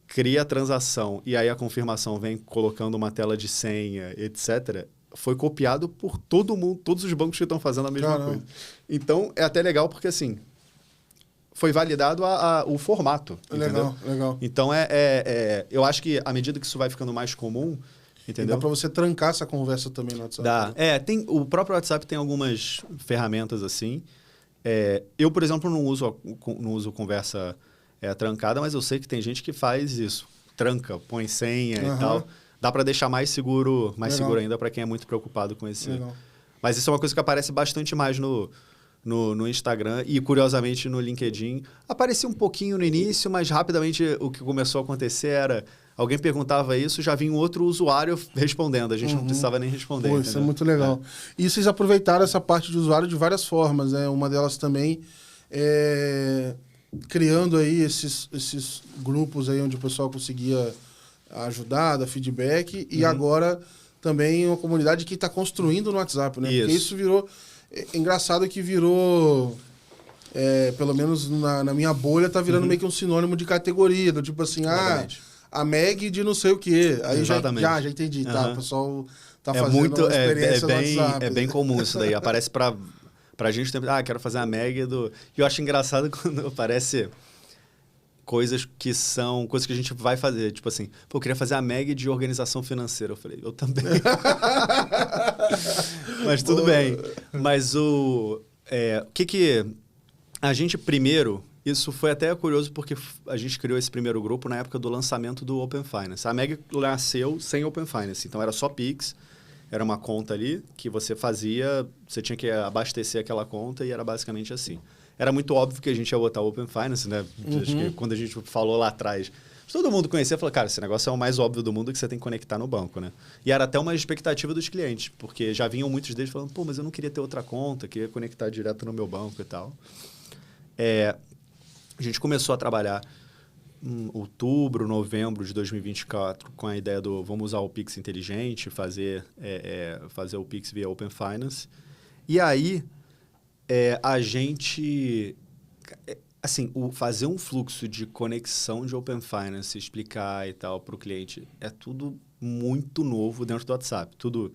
S1: cria a transação e aí a confirmação vem colocando uma tela de senha, etc., foi copiado por todo mundo, todos os bancos que estão fazendo a mesma coisa. Então, é até legal porque, assim, foi validado o formato.
S2: Legal.
S1: Então, eu acho que à medida que isso vai ficando mais comum, entendeu?
S2: Dá para você trancar essa conversa também no WhatsApp.
S1: Dá. O próprio WhatsApp tem algumas ferramentas assim. Eu, por exemplo, não uso conversa trancada, mas eu sei que tem gente que faz isso. Tranca, põe senha e tal. Dá para deixar mais seguro ainda para quem é muito preocupado com esse...
S2: Legal.
S1: Mas isso é uma coisa que aparece bastante mais no Instagram e, curiosamente, no LinkedIn. Aparecia um pouquinho no início, mas rapidamente o que começou a acontecer era... Alguém perguntava isso, já vinha um outro usuário respondendo. A gente não precisava nem responder.
S2: Pô, isso é muito legal. E vocês aproveitaram essa parte de usuário de várias formas, né? Uma delas também é criando aí esses grupos aí onde o pessoal conseguia ajudar, dar feedback, e agora também uma comunidade que está construindo no WhatsApp, né? Porque isso virou... É engraçado que virou... pelo menos na minha bolha, tá virando meio que um sinônimo de categoria, do tipo assim, a Meg de não sei o quê. Aí já entendi, tá? O pessoal tá fazendo uma experiência no WhatsApp.
S1: É bem comum isso daí. Aparece pra gente, quero fazer a Meg do... E eu acho engraçado quando aparece coisas que a gente vai fazer. Tipo assim, eu queria fazer a Meg de organização financeira. Eu falei, eu também. Mas tudo bem. Mas o que... A gente primeiro, isso foi até curioso porque a gente criou esse primeiro grupo na época do lançamento do Open Finance. A Meg nasceu sem Open Finance, então era só Pix, era uma conta ali que você fazia, você tinha que abastecer aquela conta e era basicamente assim. Era muito óbvio que a gente ia botar o Open Finance, né? Acho que quando a gente falou lá atrás, todo mundo conhecia e falou, cara, esse negócio é o mais óbvio do mundo que você tem que conectar no banco, né? E era até uma expectativa dos clientes, porque já vinham muitos deles falando, mas eu não queria ter outra conta, queria conectar direto no meu banco e tal. A gente começou a trabalhar em outubro, novembro de 2024 com a ideia do vamos usar o Pix inteligente, fazer o Pix via Open Finance. E aí, a gente... Assim, fazer um fluxo de conexão de Open Finance, explicar e tal para o cliente, é tudo muito novo dentro do WhatsApp. Tudo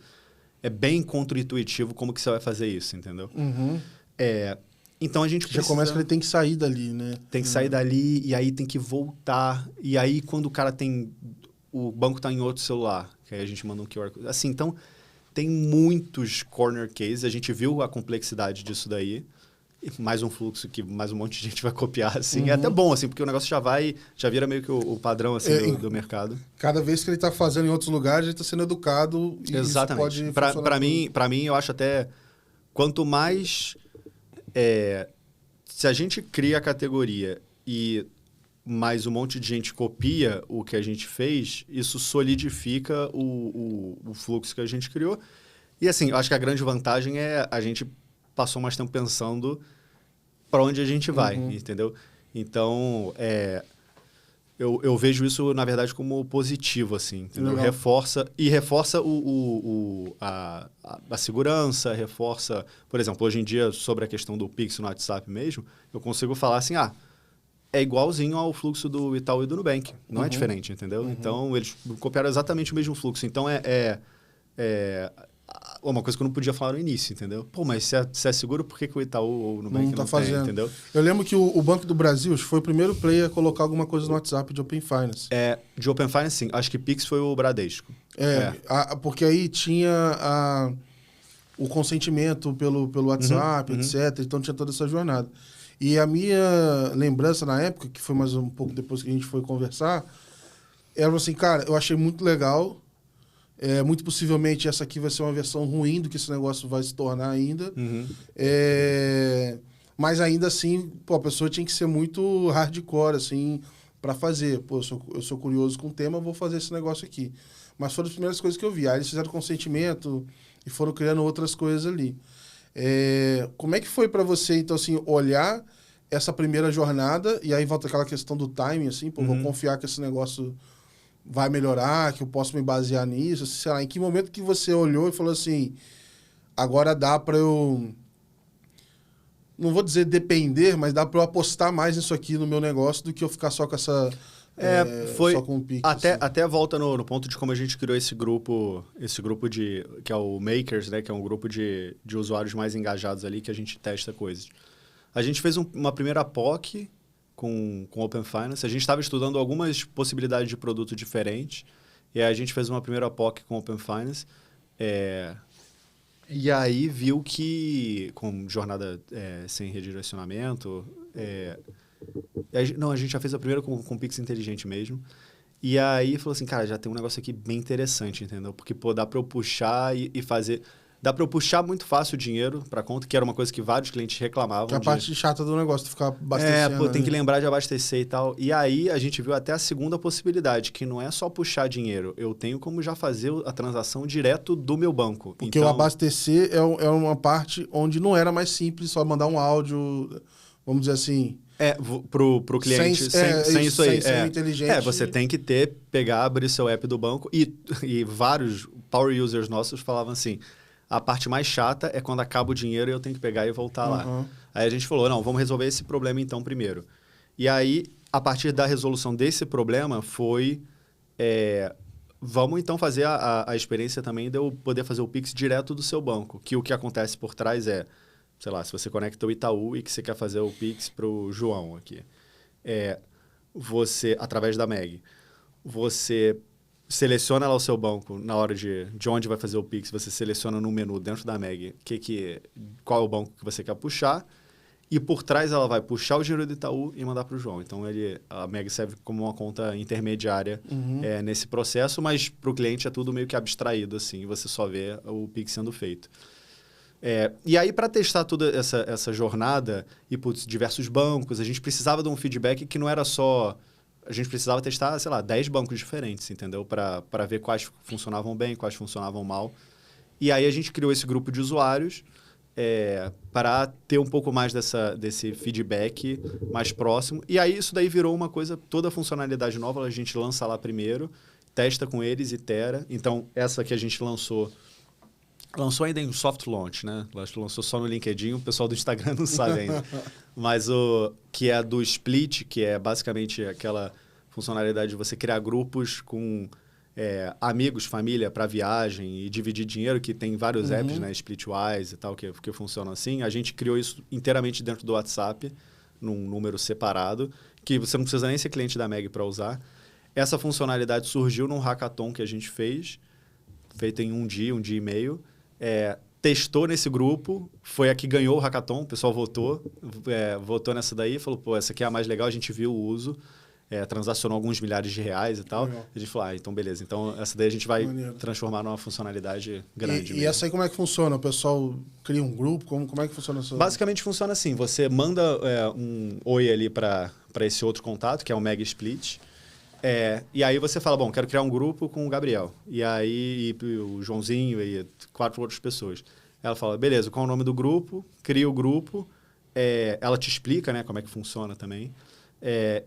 S1: é bem contra-intuitivo como que você vai fazer isso, entendeu? Então, a gente
S2: já começa que ele tem que sair dali, né?
S1: Tem que sair dali e aí tem que voltar. E aí, quando o cara tem... O banco está em outro celular, que aí a gente manda um QR Code. Assim, então, tem muitos corner cases. A gente viu a complexidade disso daí. E mais um fluxo que mais um monte de gente vai copiar, assim. É até bom, assim, porque o negócio já vira meio que o padrão, assim, do mercado.
S2: Cada vez que ele está fazendo em outros lugares, ele está sendo educado. E
S1: exatamente.
S2: Isso
S1: pode para mim, eu acho até... Quanto mais... se a gente cria a categoria e mais um monte de gente copia o que a gente fez, isso solidifica o fluxo que a gente criou. E assim, eu acho que a grande vantagem é a gente passou mais tempo pensando para onde a gente vai, entendeu? Então, eu vejo isso, na verdade, como positivo, assim, entendeu? Reforça a segurança, reforça... Por exemplo, hoje em dia, sobre a questão do Pix no WhatsApp mesmo, eu consigo falar assim, é igualzinho ao fluxo do Itaú e do Nubank. Não é diferente, entendeu? Então, eles copiaram exatamente o mesmo fluxo. Então, uma coisa que eu não podia falar no início, entendeu? Mas se é seguro, por que o Itaú ou o Nubank não tá fazendo, tem, entendeu?
S2: Eu lembro que o Banco do Brasil foi o primeiro player a colocar alguma coisa no WhatsApp de Open Finance.
S1: De Open Finance, sim. Acho que Pix foi o Bradesco.
S2: Porque aí tinha o consentimento pelo WhatsApp, etc. Então tinha toda essa jornada. E a minha lembrança na época, que foi mais um pouco depois que a gente foi conversar, era assim, cara, eu achei muito legal. Muito possivelmente essa aqui vai ser uma versão ruim do que esse negócio vai se tornar ainda. Mas ainda assim, a pessoa tinha que ser muito hardcore, assim, para fazer. Eu sou curioso com o tema, vou fazer esse negócio aqui. Mas foram as primeiras coisas que eu vi. Aí eles fizeram consentimento e foram criando outras coisas ali. Como é que foi para você, então, assim, olhar essa primeira jornada e aí volta aquela questão do timing, assim, vou confiar que esse negócio vai melhorar, que eu posso me basear nisso, sei lá, em que momento que você olhou e falou assim, agora dá para eu, não vou dizer depender, mas dá para eu apostar mais nisso aqui no meu negócio do que eu ficar só com essa... só com o Pix.
S1: Até volta no ponto de como a gente criou esse grupo que é o Makers, né, que é um grupo de usuários mais engajados ali, que a gente testa coisas. A gente fez uma primeira POC com Open Finance. A gente estava estudando algumas possibilidades de produto diferentes. E aí a gente fez uma primeira POC com Open Finance. E aí viu que, com jornada sem redirecionamento... a gente já fez a primeira com Pix inteligente mesmo. E aí falou assim, cara, já tem um negócio aqui bem interessante, entendeu? Porque, dá para eu puxar e fazer... Dá para eu puxar muito fácil o dinheiro para conta, que era uma coisa que vários clientes reclamavam.
S2: Que é a parte chata do negócio, de ficar abastecendo.
S1: Tem que lembrar de abastecer e tal. E aí a gente viu até a segunda possibilidade, que não é só puxar dinheiro. Eu tenho como já fazer a transação direto do meu banco.
S2: Porque o abastecer é uma parte onde não era mais simples só mandar um áudio, vamos dizer assim...
S1: Pro cliente, sem isso aí.
S2: Sem inteligente.
S1: Você tem que abrir seu app do banco e vários power users nossos falavam assim, a parte mais chata é quando acaba o dinheiro e eu tenho que pegar e voltar lá. Aí a gente falou, não, vamos resolver esse problema então primeiro. E aí, a partir da resolução desse problema foi... vamos então fazer a experiência também de eu poder fazer o Pix direto do seu banco, que o que acontece por trás é, sei lá, se você conecta o Itaú e que você quer fazer o Pix para o João aqui, você, através da Meg, você seleciona lá o seu banco na hora de onde vai fazer o Pix, você seleciona no menu dentro da Meg qual é o banco que você quer puxar, e por trás ela vai puxar o dinheiro do Itaú e mandar para o João. Então, a Meg serve como uma conta intermediária nesse processo, mas para o cliente é tudo meio que abstraído, assim, você só vê o Pix sendo feito. E aí, para testar toda essa jornada, e putz, diversos bancos, a gente precisava de um feedback que não era só... A gente precisava testar, sei lá, 10 bancos diferentes, entendeu? Para ver quais funcionavam bem, quais funcionavam mal. E aí, a gente criou esse grupo de usuários para ter um pouco mais desse feedback mais próximo. E aí, isso daí virou uma coisa, toda funcionalidade nova, a gente lança lá primeiro, testa com eles, itera. Então, essa que a gente lançou ainda em soft launch, né? Acho que lançou só no LinkedIn, o pessoal do Instagram não sabe ainda. Mas o que é do Split, que é basicamente aquela funcionalidade de você criar grupos com amigos, família para viagem e dividir dinheiro, que tem vários apps, né? Splitwise e tal, que funcionam assim. A gente criou isso inteiramente dentro do WhatsApp, num número separado, que você não precisa nem ser cliente da Meg para usar. Essa funcionalidade surgiu num hackathon que a gente fez, feito em um dia e meio. Testou nesse grupo, foi a que ganhou o hackathon, o pessoal votou nessa daí, falou, pô, essa aqui é a mais legal, a gente viu o uso, transacionou alguns milhares de reais e tal. Legal. A gente falou, então beleza, então essa daí a gente vai transformar numa funcionalidade grande.
S2: E essa aí como é que funciona? O pessoal cria um grupo? Como é que funciona isso?
S1: Basicamente funciona assim, você manda um oi ali para esse outro contato, que é o Mega Split, e aí você fala, bom, quero criar um grupo com o Gabriel. E aí o Joãozinho e 4 outras pessoas. Ela fala, beleza, qual é o nome do grupo? Cria o grupo. Ela te explica, né, como é que funciona também.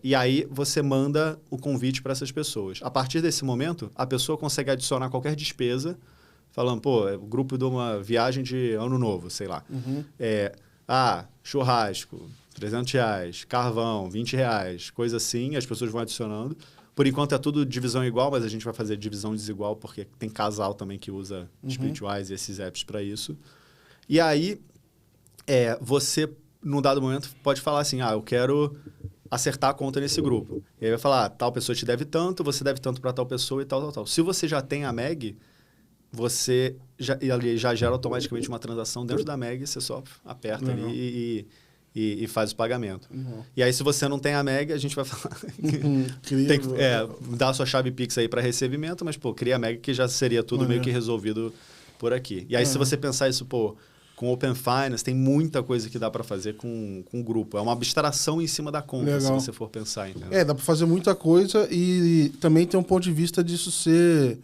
S1: E aí você manda o convite para essas pessoas. A partir desse momento, a pessoa consegue adicionar qualquer despesa, falando, pô, o grupo de uma viagem de ano novo, sei lá. Churrasco, R$300, carvão, R$20, coisa assim, as pessoas vão adicionando. Por enquanto é tudo divisão igual, mas a gente vai fazer divisão desigual, porque tem casal também que usa Splitwise e esses apps para isso. E aí, você, num dado momento, pode falar assim, eu quero acertar a conta nesse grupo. E aí vai falar, tal pessoa te deve tanto, você deve tanto para tal pessoa e tal. Se você já tem a Meg, você já gera automaticamente uma transação dentro da Meg, você só aperta ali e faz o pagamento. E aí, se você não tem a Meg, a gente vai falar... tem que dar a sua chave Pix aí para recebimento, mas, cria a Meg, que já seria tudo meio que resolvido por aqui. E aí, se você pensar isso, com Open Finance, tem muita coisa que dá para fazer com grupo. É uma abstração em cima da conta, se você for pensar. Entendeu?
S2: Dá para fazer muita coisa e também tem um ponto de vista disso ser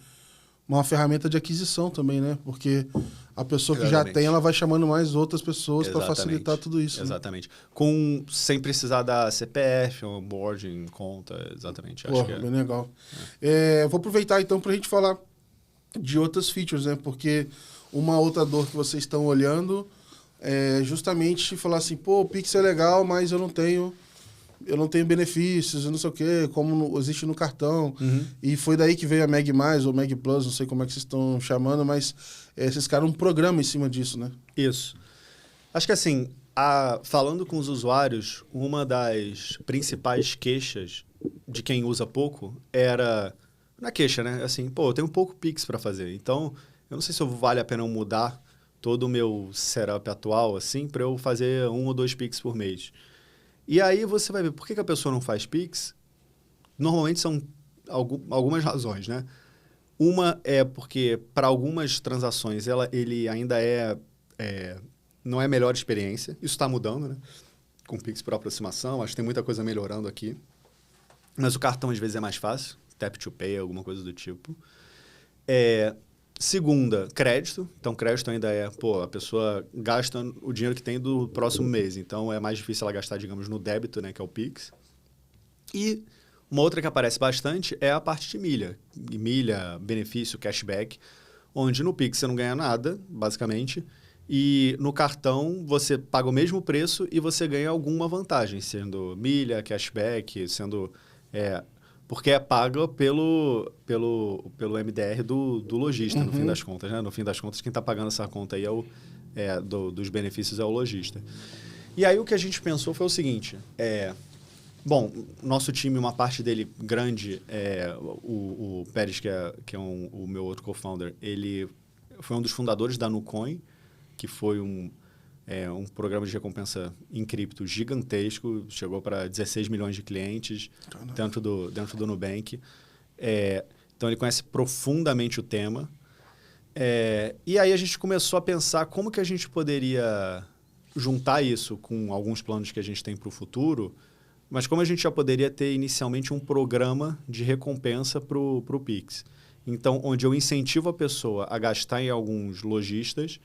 S2: uma ferramenta de aquisição também, né? Porque a pessoa que já tem, ela vai chamando mais outras pessoas para facilitar tudo isso.
S1: Exatamente. Sem precisar da CPF, onboarding, conta, exatamente.
S2: Acho que bem legal. Vou aproveitar então para a gente falar de outras features, né? Porque uma outra dor que vocês estão olhando é justamente falar assim, o Pix é legal, mas eu não tenho benefícios, eu não sei o quê, como existe no cartão. E foi daí que veio a Meg+, ou Meg Plus, não sei como é que vocês estão chamando, mas vocês criaram um programa em cima disso, né?
S1: Isso. Acho que assim, falando com os usuários, uma das principais queixas de quem usa pouco era... Na queixa, né? Assim, eu tenho pouco Pix para fazer, então eu não sei se vale a pena eu mudar todo o meu setup atual, assim, para eu fazer 1 ou 2 Pix por mês. E aí você vai ver por que a pessoa não faz Pix. Normalmente são algumas razões, né? Uma é porque, para algumas transações, ele ainda não é a melhor experiência. Isso está mudando, né? Com Pix por aproximação. Acho que tem muita coisa melhorando aqui. Mas o cartão, às vezes, é mais fácil. Tap to Pay, alguma coisa do tipo. Segunda, crédito. Então, crédito ainda é, a pessoa gasta o dinheiro que tem do próximo mês. Então, é mais difícil ela gastar, digamos, no débito, né, que é o Pix. E uma outra que aparece bastante é a parte de milha. Milha, benefício, cashback, onde no Pix você não ganha nada, basicamente, e no cartão você paga o mesmo preço e você ganha alguma vantagem, sendo milha, cashback, sendo... porque é paga pelo MDR do lojista, no fim das contas, né? No fim das contas, quem está pagando essa conta aí dos benefícios é o lojista. E aí o que a gente pensou foi o seguinte, bom, nosso time, uma parte dele grande, o Pérez, que é o meu outro co-founder, ele foi um dos fundadores da Nucoin, que foi um programa de recompensa em cripto gigantesco, chegou para 16 milhões de clientes dentro do Nubank. Então, ele conhece profundamente o tema. E aí, a gente começou a pensar como que a gente poderia juntar isso com alguns planos que a gente tem para o futuro, mas como a gente já poderia ter inicialmente um programa de recompensa para o Pix. Então, onde eu incentivo a pessoa a gastar em alguns lojistas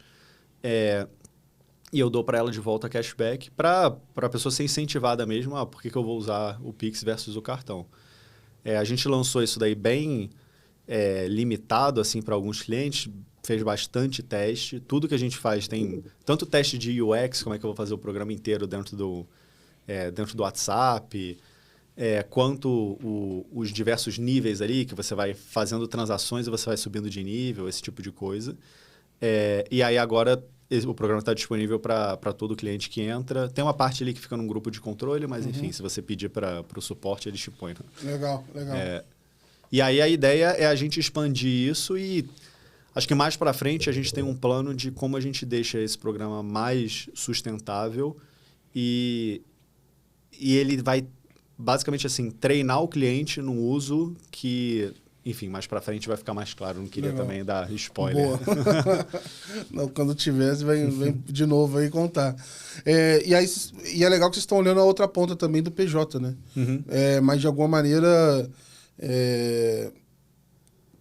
S1: e eu dou para ela de volta cashback para a pessoa ser incentivada mesmo. Por que eu vou usar o Pix versus o cartão? A gente lançou isso daí bem limitado assim, para alguns clientes, fez bastante teste. Tudo que a gente faz tem tanto teste de UX, como é que eu vou fazer o programa inteiro dentro do WhatsApp, quanto os diversos níveis ali, que você vai fazendo transações e você vai subindo de nível, esse tipo de coisa. E aí agora o programa está disponível para todo cliente que entra. Tem uma parte ali que fica num grupo de controle, mas enfim, se você pedir para o suporte, eles te põem. Né?
S2: Legal.
S1: E aí a ideia é a gente expandir isso e acho que mais para frente a gente tem um plano de como a gente deixa esse programa mais sustentável e ele vai basicamente assim treinar o cliente no uso que, enfim, mais para frente vai ficar mais claro. Não queria também dar spoiler.
S2: Boa. Não, quando tiver, você vem de novo aí contar. E é legal que vocês estão olhando a outra ponta também do PJ, né? Mas de alguma maneira,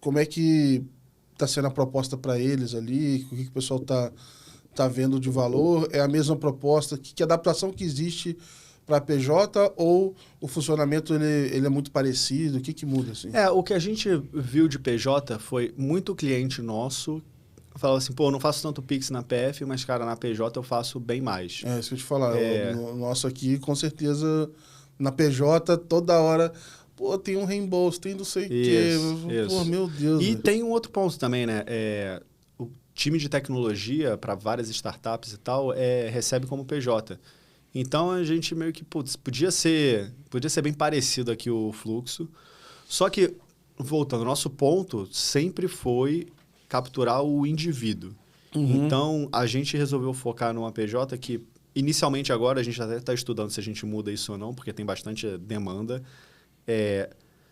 S2: como é que está sendo a proposta para eles ali? O que o pessoal tá vendo de valor? É a mesma proposta? Que adaptação que existe para PJ ou o funcionamento ele é muito parecido? O que muda? Assim?
S1: O que a gente viu de PJ foi muito cliente nosso falava assim, não faço tanto Pix na PF, mas, cara, na PJ eu faço bem mais.
S2: Isso que eu te falar. O nosso aqui, com certeza, na PJ, toda hora... tem um reembolso, tem não sei o quê. Meu Deus.
S1: E tem um outro ponto também, né? O time de tecnologia, para várias startups e tal, recebe como PJ. Então, a gente meio que, podia ser bem parecido aqui o fluxo. Só que, voltando, nosso ponto sempre foi capturar o indivíduo. Então, a gente resolveu focar numa PJ que, inicialmente agora, a gente até está estudando se a gente muda isso ou não, porque tem bastante demanda.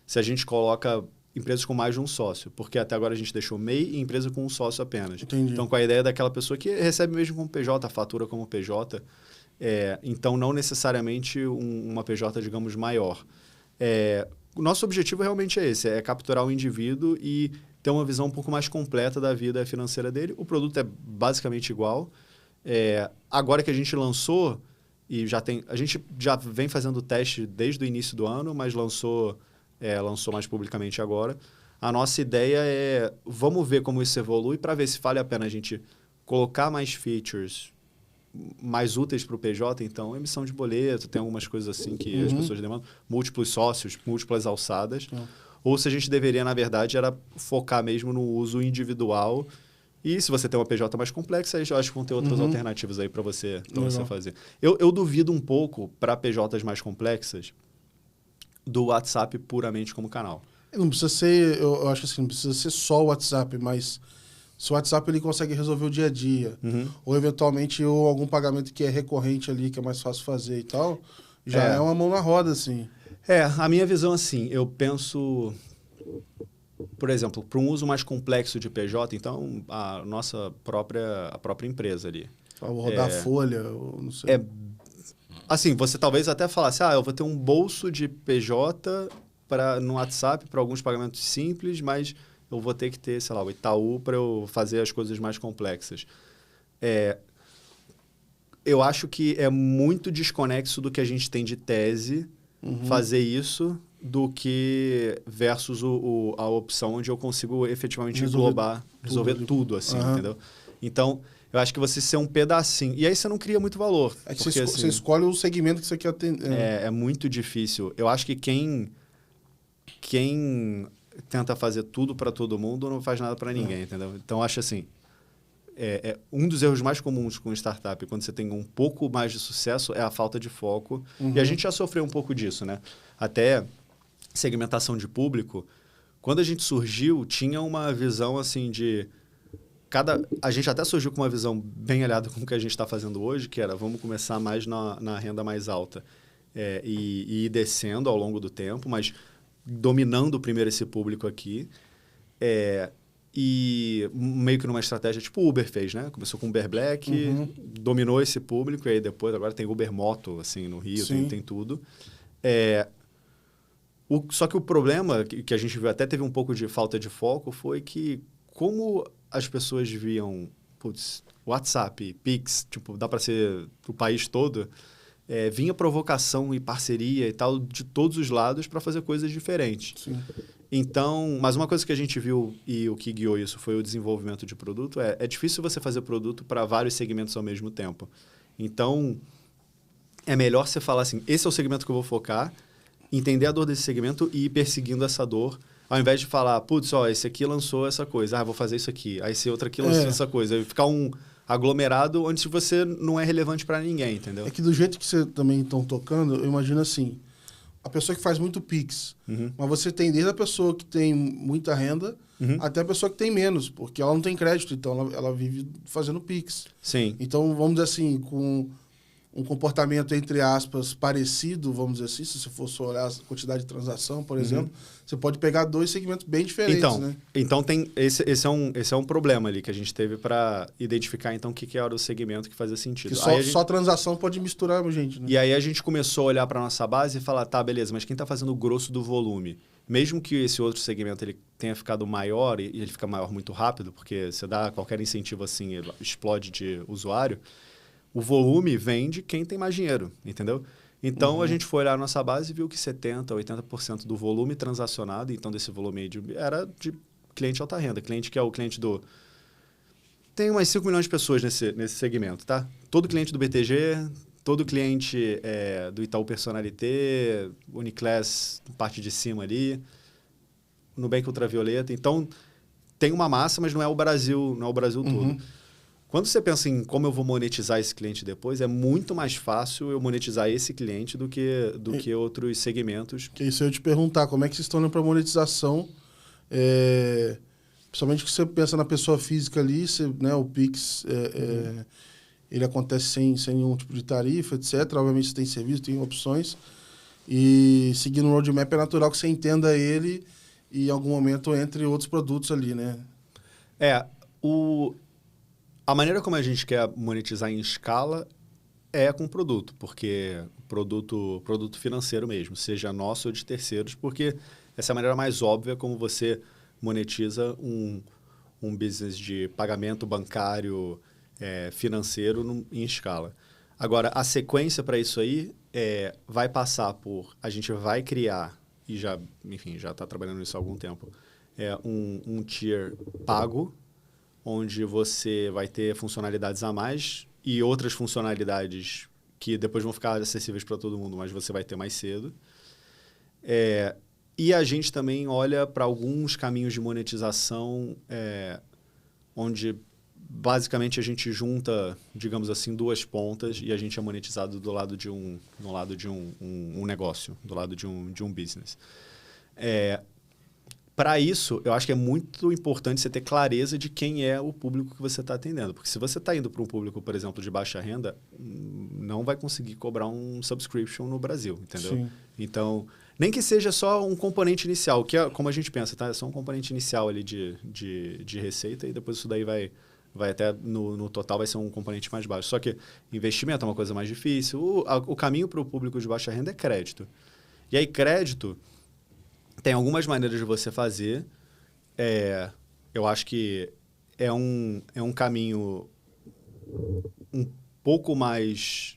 S1: Se a gente coloca empresas com mais de um sócio, porque até agora a gente deixou MEI e empresa com um sócio apenas.
S2: Entendi.
S1: Então, com a ideia daquela pessoa que recebe mesmo como PJ, fatura como PJ, então não necessariamente uma PJ, digamos, maior. O nosso objetivo realmente é esse, capturar o indivíduo e ter uma visão um pouco mais completa da vida financeira dele. O produto é basicamente igual. Agora que a gente lançou, e a gente já vem fazendo teste desde o início do ano, mas lançou mais publicamente agora. A nossa ideia vamos ver como isso evolui para ver se vale a pena a gente colocar mais features mais úteis para o PJ. Então, emissão de boleto, tem algumas coisas assim que as pessoas demandam, múltiplos sócios, múltiplas alçadas. Ou se a gente deveria, na verdade, era focar mesmo no uso individual. E se você tem uma PJ mais complexa, aí eu acho que vão ter outras alternativas aí para você fazer. Eu duvido um pouco para PJs mais complexas do WhatsApp puramente como canal.
S2: Não precisa ser, eu acho assim, não precisa ser só o WhatsApp, mas se o WhatsApp ele consegue resolver o dia a dia, ou eventualmente algum pagamento que é recorrente ali, que é mais fácil fazer e tal, já é uma mão na roda, assim.
S1: A minha visão, assim, eu penso... Por exemplo, para um uso mais complexo de PJ, então, a própria empresa ali.
S2: Vou rodar folha, eu não sei.
S1: Assim, você talvez até falasse, eu vou ter um bolso de PJ no WhatsApp para alguns pagamentos simples, mas eu vou ter que ter, sei lá, o Itaú para eu fazer as coisas mais complexas. Eu acho que é muito desconexo do que a gente tem de tese fazer isso do que versus a opção onde eu consigo efetivamente resolver tudo assim, entendeu? Então, eu acho que você ser um pedacinho... E aí você não cria muito valor.
S2: É que você escolhe o segmento que você quer atender.
S1: É muito difícil. Eu acho que quem tenta fazer tudo para todo mundo não faz nada para ninguém, entendeu? Então, eu acho assim... um dos erros mais comuns com startup, quando você tem um pouco mais de sucesso, é a falta de foco. E a gente já sofreu um pouco disso, né? Até segmentação de público. Quando a gente surgiu, tinha uma visão assim de... A gente até surgiu com uma visão bem alinhada com o que a gente está fazendo hoje, que era vamos começar mais na renda mais alta e ir descendo ao longo do tempo, mas dominando primeiro esse público aqui. E meio que numa estratégia tipo o Uber fez, né? Começou com o Uber Black, dominou esse público, e aí depois agora tem Uber Moto, assim, no Rio, tem tudo. Só que o problema, que a gente viu, até teve um pouco de falta de foco, foi que como as pessoas viam, WhatsApp, Pix, tipo, dá para ser o país todo, vinha provocação e parceria e tal de todos os lados para fazer coisas diferentes.
S2: Sim.
S1: Então, mas uma coisa que a gente viu e o que guiou isso foi o desenvolvimento de produto, é difícil você fazer produto para vários segmentos ao mesmo tempo. Então, é melhor você falar assim, esse é o segmento que eu vou focar, entender a dor desse segmento e ir perseguindo essa dor, ao invés de falar, esse aqui lançou essa coisa, vou fazer isso aqui. Aí esse outro aqui lançou essa coisa. Aí ficar um aglomerado onde você não é relevante para ninguém, entendeu?
S2: É que do jeito que você também estão tocando, eu imagino assim, a pessoa que faz muito Pix, mas você tem desde a pessoa que tem muita renda até a pessoa que tem menos, porque ela não tem crédito, então ela vive fazendo Pix.
S1: Sim.
S2: Então, vamos dizer assim, com um comportamento, entre aspas, parecido, vamos dizer assim, se você fosse olhar a quantidade de transação, por exemplo, você pode pegar dois segmentos bem diferentes, né?
S1: Então tem esse é um problema ali que a gente teve para identificar, então, o que era o segmento que fazia sentido.
S2: Que só transação pode misturar, gente, né?
S1: E aí a gente começou a olhar para nossa base e falar, tá, beleza, mas quem está fazendo o grosso do volume? Mesmo que esse outro segmento ele tenha ficado maior, e ele fica maior muito rápido, porque você dá qualquer incentivo assim, ele explode de usuário, o volume vem de quem tem mais dinheiro, entendeu? Então, a gente foi olhar a nossa base e viu que 70%, 80% do volume transacionado, então desse volume aí era de cliente alta renda. Cliente que é o cliente do... Tem umas 5 milhões de pessoas nesse segmento, tá? Todo cliente do BTG, todo cliente do Itaú Personalité, Uniclass, parte de cima ali, Nubank Ultravioleta. Então, tem uma massa, mas não é o Brasil todo. Quando você pensa em como eu vou monetizar esse cliente depois, é muito mais fácil eu monetizar esse cliente do que outros segmentos.
S2: Que isso eu ia te perguntar, como é que vocês estão indo para monetização? Principalmente que você pensa na pessoa física ali, né, o Pix, ele acontece sem nenhum tipo de tarifa, etc. Obviamente você tem serviço, tem opções. E seguindo o roadmap é natural que você entenda ele e em algum momento entre outros produtos ali, né?
S1: A maneira como a gente quer monetizar em escala é com produto, porque produto financeiro mesmo, seja nosso ou de terceiros, porque essa é a maneira mais óbvia como você monetiza um business de pagamento bancário financeiro em escala. Agora, a sequência para isso aí vai passar por... A gente vai criar, e já está trabalhando nisso há algum tempo, um tier pago, onde você vai ter funcionalidades a mais e outras funcionalidades que depois vão ficar acessíveis para todo mundo, mas você vai ter mais cedo. E a gente também olha para alguns caminhos de monetização onde, basicamente, a gente junta, digamos assim, duas pontas e a gente é monetizado do lado de um negócio, do lado de um business. Para isso, eu acho que é muito importante você ter clareza de quem é o público que você está atendendo. Porque se você está indo para um público, por exemplo, de baixa renda, não vai conseguir cobrar um subscription no Brasil, entendeu?
S2: Sim.
S1: Então, nem que seja só um componente inicial, que é como a gente pensa, tá? É só um componente inicial ali de receita e depois isso daí vai até, no total, vai ser um componente mais baixo. Só que investimento é uma coisa mais difícil. O caminho para o público de baixa renda é crédito. E aí, crédito... Tem algumas maneiras de você fazer eu acho que é um caminho um pouco mais,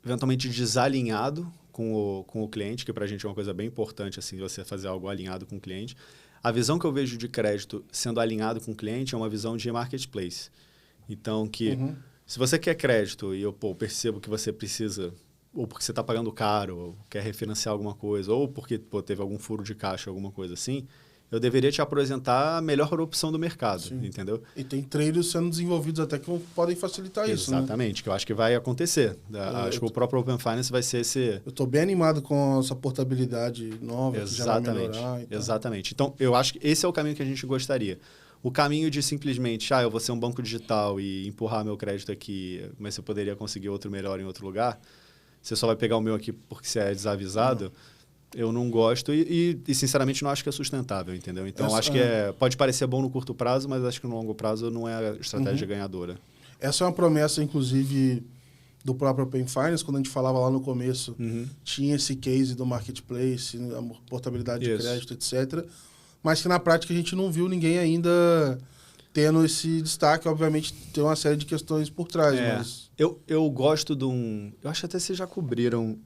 S1: eventualmente, desalinhado com o cliente, que para a gente é uma coisa bem importante, assim, você fazer algo alinhado com o cliente. A visão que eu vejo de crédito sendo alinhado com o cliente é uma visão de marketplace. Então, se você quer crédito e eu percebo que você precisa, ou porque você está pagando caro, ou quer refinanciar alguma coisa, ou porque teve algum furo de caixa, alguma coisa assim, eu deveria te apresentar a melhor opção do mercado, entendeu?
S2: E tem traders sendo desenvolvidos até que podem facilitar isso, né?
S1: Exatamente, que eu acho que vai acontecer. Acho que o próprio Open Finance vai ser esse...
S2: Eu estou bem animado com essa portabilidade nova, que já vai melhorar.
S1: Exatamente. Então, eu acho que esse é o caminho que a gente gostaria. O caminho de simplesmente, eu vou ser um banco digital e empurrar meu crédito aqui, mas você poderia conseguir outro melhor em outro lugar, você só vai pegar o meu aqui porque você é desavisado... Eu não gosto e, sinceramente, não acho que é sustentável, entendeu? Então, acho que pode parecer bom no curto prazo, mas acho que no longo prazo não é a estratégia ganhadora.
S2: Essa é uma promessa, inclusive, do próprio Open Finance. Quando a gente falava lá no começo, tinha esse case do marketplace, a portabilidade de crédito, etc. Mas que, na prática, a gente não viu ninguém ainda tendo esse destaque. Obviamente, tem uma série de questões por trás. Mas...
S1: Eu gosto de um... Eu acho até que vocês já cobriram...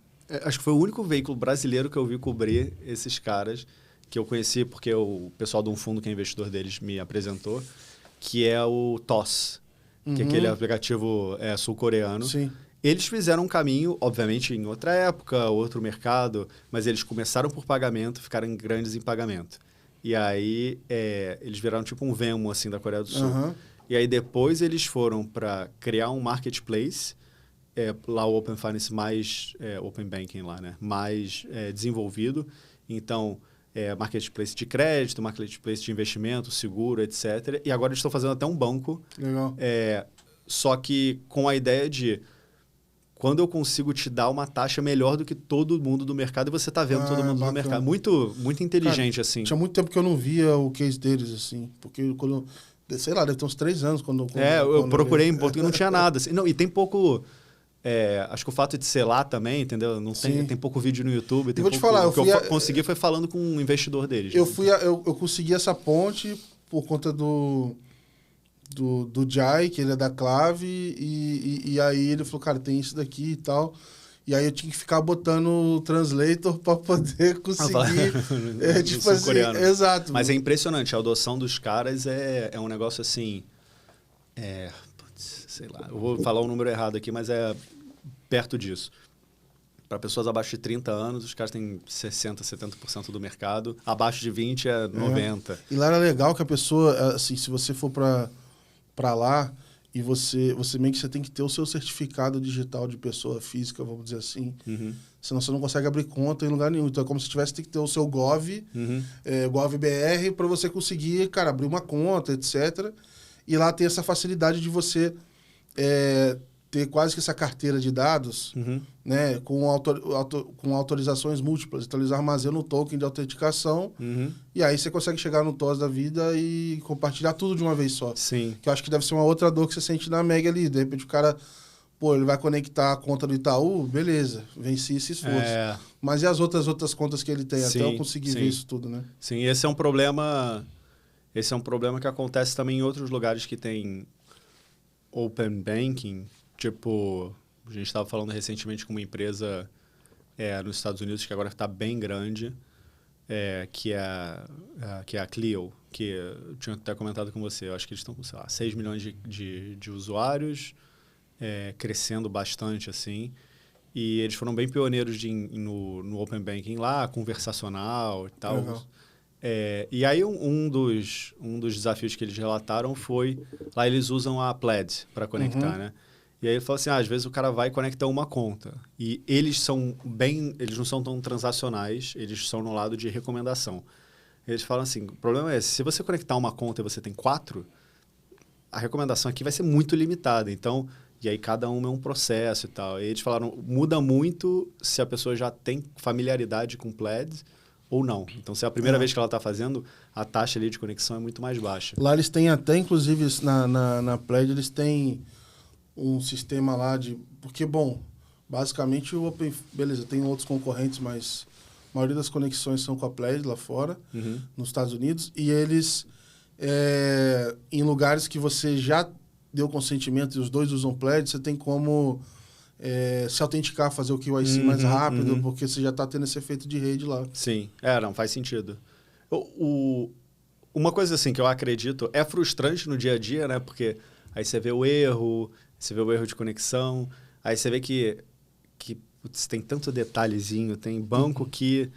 S1: Acho que foi o único veículo brasileiro que eu vi cobrir esses caras, que eu conheci porque o pessoal de um fundo que é investidor deles me apresentou, que é o TOS, que é aquele aplicativo sul-coreano.
S2: Sim.
S1: Eles fizeram um caminho, obviamente, em outra época, outro mercado, mas eles começaram por pagamento, ficaram grandes em pagamento. E aí, eles viraram tipo um Venmo, assim, da Coreia do Sul. E aí, depois, eles foram para criar um marketplace, lá o Open Finance mais Open Banking lá, né? Mais desenvolvido. Então, marketplace de crédito, marketplace de investimento, seguro, etc. E agora eles estão fazendo até um banco.
S2: Legal.
S1: Só que com a ideia de quando eu consigo te dar uma taxa melhor do que todo mundo do mercado e você está vendo todo mundo do mercado. Muito, muito inteligente,
S2: cara,
S1: assim.
S2: Tinha muito tempo que eu não via o case deles, assim. Porque quando... Sei lá, deve ter uns 3 anos quando
S1: eu procurei em português, não tinha nada. Assim. Não, e tem pouco... acho que o fato de ser lá também, entendeu? Não tem pouco vídeo no YouTube. Tem
S2: vou te falar,
S1: o que eu consegui foi falando com um investidor deles.
S2: Eu consegui essa ponte por conta do Jai, que ele é da Clave, e aí ele falou, cara, tem isso daqui e tal. E aí eu tinha que ficar botando o translator para poder conseguir. Tipo assim,
S1: coreano.
S2: Exato.
S1: Mas é impressionante, a adoção dos caras é um negócio assim. Sei lá, eu vou falar um número errado aqui, mas é perto disso. Para pessoas abaixo de 30 anos, os caras têm 60%, 70% do mercado. Abaixo de 20 é 90%.
S2: E lá era legal que a pessoa, assim, se você for para lá e você meio que você tem que ter o seu certificado digital de pessoa física, vamos dizer assim. Senão você não consegue abrir conta em lugar nenhum. Então é como se tivesse que ter o seu Gov, GovBR, para você conseguir, cara, abrir uma conta, etc. E lá tem essa facilidade de você ter quase que essa carteira de dados, né, com autorizações múltiplas. Então, eles armazenam o token de autenticação e aí você consegue chegar no TOS da vida e compartilhar tudo de uma vez só.
S1: Sim.
S2: Que eu acho que deve ser uma outra dor que você sente na Meg ali. De repente, o cara, ele vai conectar a conta do Itaú, beleza, venci esse esforço. Mas e as outras contas que ele tem? Até eu conseguir ver isso tudo, né?
S1: Sim, esse é um problema que acontece também em outros lugares que tem Open Banking. Tipo, a gente estava falando recentemente com uma empresa nos Estados Unidos que agora está bem grande, que é a Clio, que eu tinha até comentado com você. Eu acho que eles estão com, sei lá, 6 milhões de usuários, crescendo bastante, assim. E eles foram bem pioneiros no Open Banking lá, conversacional e tal.
S2: Uhum.
S1: E aí um dos desafios que eles relataram foi... Lá eles usam a Plaid para conectar, né? E aí ele falou assim, às vezes o cara vai conectar uma conta. E eles não são tão transacionais, eles são no lado de recomendação. Eles falam assim, o problema é, se você conectar uma conta e você tem 4, a recomendação aqui vai ser muito limitada. Então, e aí cada uma é um processo e tal. E eles falaram, muda muito se a pessoa já tem familiaridade com Plaid ou não. Então, se é a primeira vez que ela está fazendo, a taxa ali de conexão é muito mais baixa.
S2: Lá eles têm até, inclusive, na Plaid, eles têm um sistema lá de... Porque, bom, basicamente o Open... Beleza, tem outros concorrentes, mas A maioria das conexões são com a Plaid lá fora,
S1: Uhum.
S2: nos Estados Unidos, e eles, em lugares que você já deu consentimento e os dois usam Plaid, você tem como se autenticar, fazer o KYC mais rápido, porque você já está tendo esse efeito de rede lá.
S1: Sim, não faz sentido. Uma coisa assim que eu acredito, é frustrante no dia a dia, né? Porque aí você vê o erro, de conexão, aí você vê que putz, tem tanto detalhezinho, tem banco que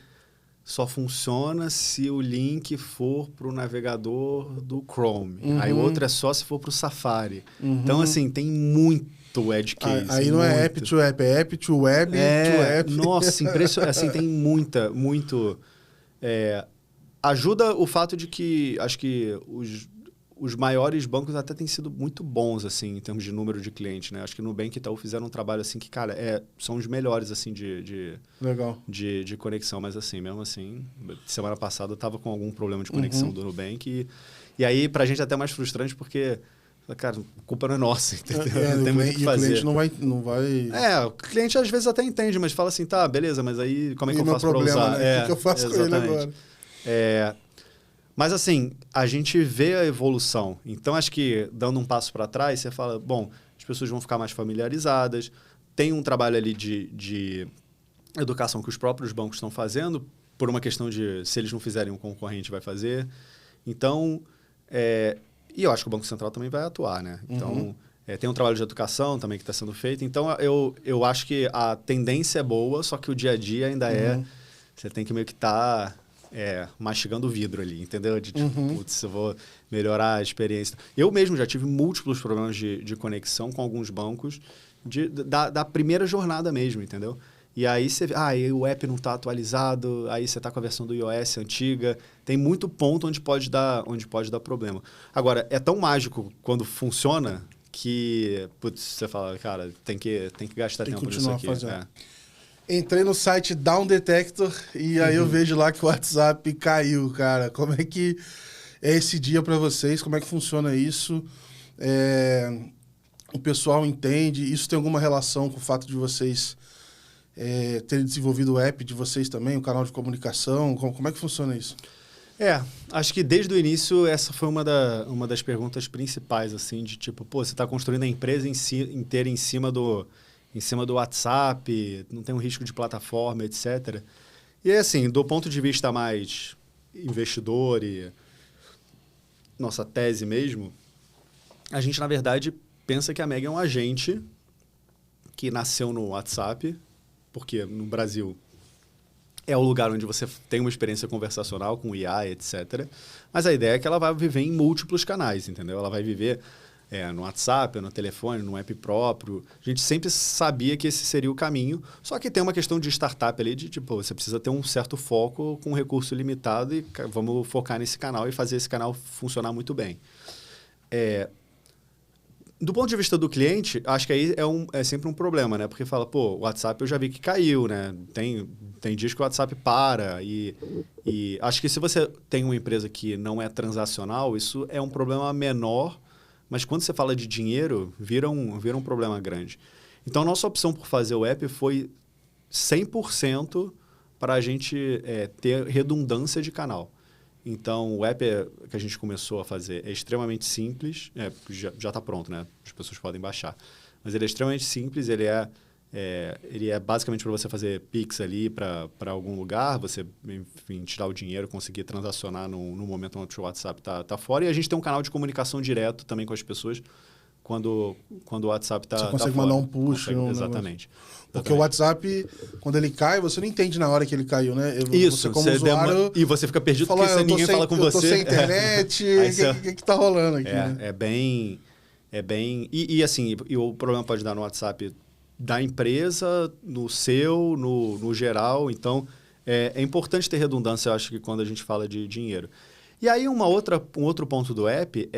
S1: só funciona se o link for para o navegador do Chrome. Aí o outro é só se for para o Safari. Então, assim, tem muito edge case.
S2: Aí não é app to app, é app to web to app.
S1: Nossa, impressionante. Assim, tem muito... ajuda o fato de que acho que os maiores bancos até têm sido muito bons, assim, em termos de número de clientes, né? Acho que Nubank e Itaú fizeram um trabalho, assim, que, cara, são os melhores, assim,
S2: Legal.
S1: de conexão. Mas, assim, mesmo assim, semana passada eu tava com algum problema de conexão do Nubank. E aí, pra gente é até mais frustrante, porque, cara, a culpa não é nossa, entendeu? Não tem muito o que fazer.
S2: E o cliente não vai...
S1: O cliente às vezes até entende, mas fala assim, tá, beleza, mas aí como é que eu faço pra usar?
S2: Né? O que eu faço com ele agora?
S1: Mas assim, a gente vê a evolução. Então, acho que dando um passo para trás, você fala, bom, as pessoas vão ficar mais familiarizadas, tem um trabalho ali de educação que os próprios bancos estão fazendo, por uma questão de se eles não fizerem, um concorrente vai fazer. Então, e eu acho que o Banco Central também vai atuar, né? Então, tem um trabalho de educação também que está sendo feito. Então, eu acho que a tendência é boa, só que o dia a dia ainda você tem que meio que estar... mastigando o vidro ali, entendeu? De tipo, putz, eu vou melhorar a experiência. Eu mesmo já tive múltiplos problemas de conexão com alguns bancos da primeira jornada mesmo, entendeu? E aí você vê, o app não está atualizado, aí você está com a versão do iOS antiga. Tem muito ponto onde pode dar problema. Agora, é tão mágico quando funciona que, putz, você fala, cara, tem que gastar tempo nisso aqui.
S2: Entrei no site Down Detector e aí eu vejo lá que o WhatsApp caiu, cara. Como é que é esse dia para vocês? Como é que funciona isso? O pessoal entende? Isso tem alguma relação com o fato de vocês terem desenvolvido o app de vocês também, o canal de comunicação? Como é que funciona isso?
S1: Acho que desde o início essa foi uma das perguntas principais, assim, de tipo, pô, você está construindo a empresa inteira em cima do WhatsApp, não tem um risco de plataforma, etc. E assim, do ponto de vista mais investidor e nossa tese mesmo, a gente, na verdade, pensa que a Meg é um agente que nasceu no WhatsApp, porque no Brasil é o lugar onde você tem uma experiência conversacional com IA, etc. Mas a ideia é que ela vai viver em múltiplos canais, entendeu? Ela vai viver... no WhatsApp, no telefone, no app próprio. A gente sempre sabia que esse seria o caminho, só que tem uma questão de startup ali, de tipo, você precisa ter um certo foco com um recurso limitado e vamos focar nesse canal e fazer esse canal funcionar muito bem. Do ponto de vista do cliente, acho que aí é sempre um problema, né? Porque fala, pô, o WhatsApp eu já vi que caiu, né? Tem dias que o WhatsApp para e acho que se você tem uma empresa que não é transacional, isso é um problema menor. Mas quando você fala de dinheiro, vira um problema grande. Então, a nossa opção por fazer o app foi 100% para a gente ter redundância de canal. Então, o app que a gente começou a fazer é extremamente simples. Já está pronto, né? As pessoas podem baixar. Mas ele é extremamente simples, ele é basicamente para você fazer Pix ali para algum lugar, você, enfim, tirar o dinheiro, conseguir transacionar no momento onde o WhatsApp tá fora. E a gente tem um canal de comunicação direto também com as pessoas quando o WhatsApp está fora.
S2: Você consegue mandar um push.
S1: Exatamente.
S2: Porque o WhatsApp, quando ele cai, você não entende na hora que ele caiu, né?
S1: Isso,
S2: você como usuário...
S1: E você fica perdido porque ninguém fala com você.
S2: Eu tô sem internet, o que tá rolando aqui?
S1: É bem... E assim, o problema pode dar no WhatsApp da empresa, no seu, no geral. Então, é importante ter redundância, eu acho, que quando a gente fala de dinheiro. E aí, um outro ponto do app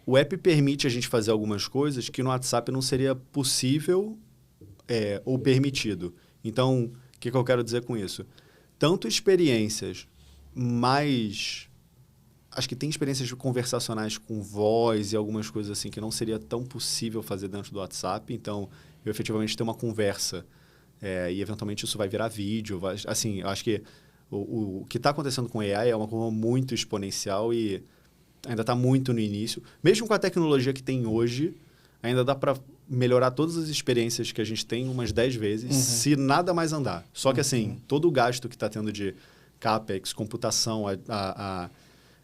S1: o app permite a gente fazer algumas coisas que no WhatsApp não seria possível ou permitido. Então, o que eu quero dizer com isso? Tanto experiências mais... Acho que tem experiências conversacionais com voz e algumas coisas assim que não seria tão possível fazer dentro do WhatsApp. Então, eu efetivamente ter uma conversa e eventualmente isso vai virar vídeo. Assim, eu acho que o que está acontecendo com AI é uma coisa muito exponencial e ainda está muito no início. Mesmo com a tecnologia que tem hoje, ainda dá para melhorar todas as experiências que a gente tem umas 10 vezes, se nada mais andar. Só que, assim, todo o gasto que está tendo de CAPEX, computação,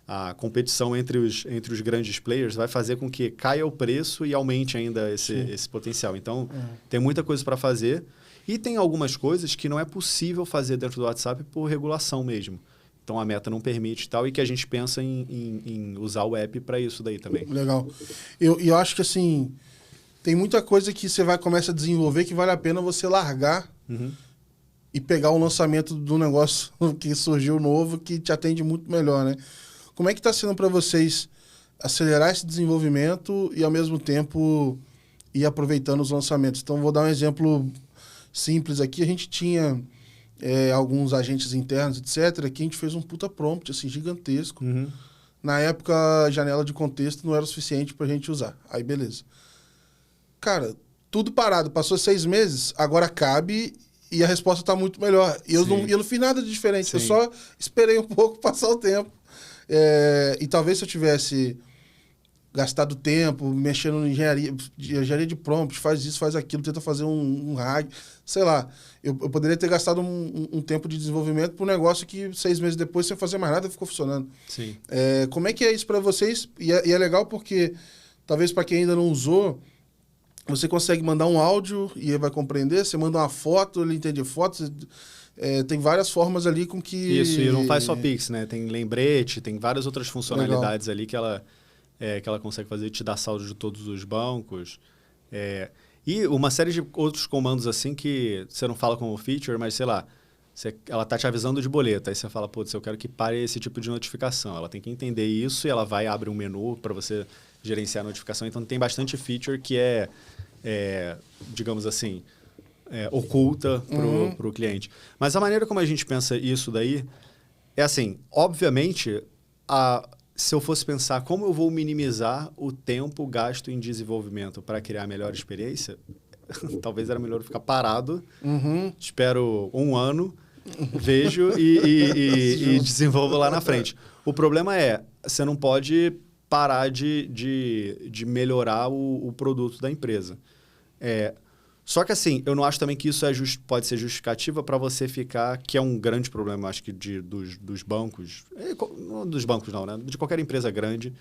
S1: a competição entre os grandes players vai fazer com que caia o preço e aumente ainda esse potencial. Então, tem muita coisa para fazer. E tem algumas coisas que não é possível fazer dentro do WhatsApp por regulação mesmo. Então, a Meta não permite e tal, e que a gente pensa em usar o app para isso daí também.
S2: Legal. Eu acho que, assim, tem muita coisa que você começa a desenvolver que vale a pena você largar e pegar o lançamento do negócio que surgiu novo, que te atende muito melhor, né? Como é que está sendo para vocês acelerar esse desenvolvimento e, ao mesmo tempo, ir aproveitando os lançamentos? Então, vou dar um exemplo simples aqui. A gente tinha alguns agentes internos, etc., que a gente fez um puta prompt, assim, gigantesco. Na época, a janela de contexto não era o suficiente pra gente usar. Aí, beleza. Cara, tudo parado. Passou 6 meses, agora cabe e a resposta tá muito melhor. E eu não fiz nada de diferente. Eu só esperei um pouco passar o tempo. E talvez se eu tivesse gastado tempo, mexendo em engenharia de prompt, faz isso, faz aquilo, tenta fazer um RAG, sei lá. Eu poderia ter gastado um tempo de desenvolvimento para um negócio que 6 meses depois, sem fazer mais nada, ficou funcionando.
S1: Sim.
S2: Como é que é isso para vocês? E é legal porque, talvez para quem ainda não usou, você consegue mandar um áudio e ele vai compreender, você manda uma foto, ele entende foto, tem várias formas ali com que...
S1: Isso, e não faz só Pix, né? Tem lembrete, tem várias outras funcionalidades ali que ela consegue fazer, te dar saldo de todos os bancos. E uma série de outros comandos assim que você não fala como feature, mas sei lá, ela tá te avisando de boleto. Aí você fala, putz, eu quero que pare esse tipo de notificação. Ela tem que entender isso e ela vai abrir um menu para você gerenciar a notificação. Então tem bastante feature que digamos assim, oculta para o cliente. Mas a maneira como a gente pensa isso daí é assim, obviamente, se eu fosse pensar como eu vou minimizar o tempo gasto em desenvolvimento para criar a melhor experiência, talvez era melhor ficar parado, espero 1 ano, vejo e desenvolvo lá na frente. O problema você não pode parar de melhorar o produto da empresa. Só que assim, eu não acho também que isso pode ser justificativa para você ficar, que é um grande problema, acho que dos bancos, não dos bancos não, né? De qualquer empresa grande,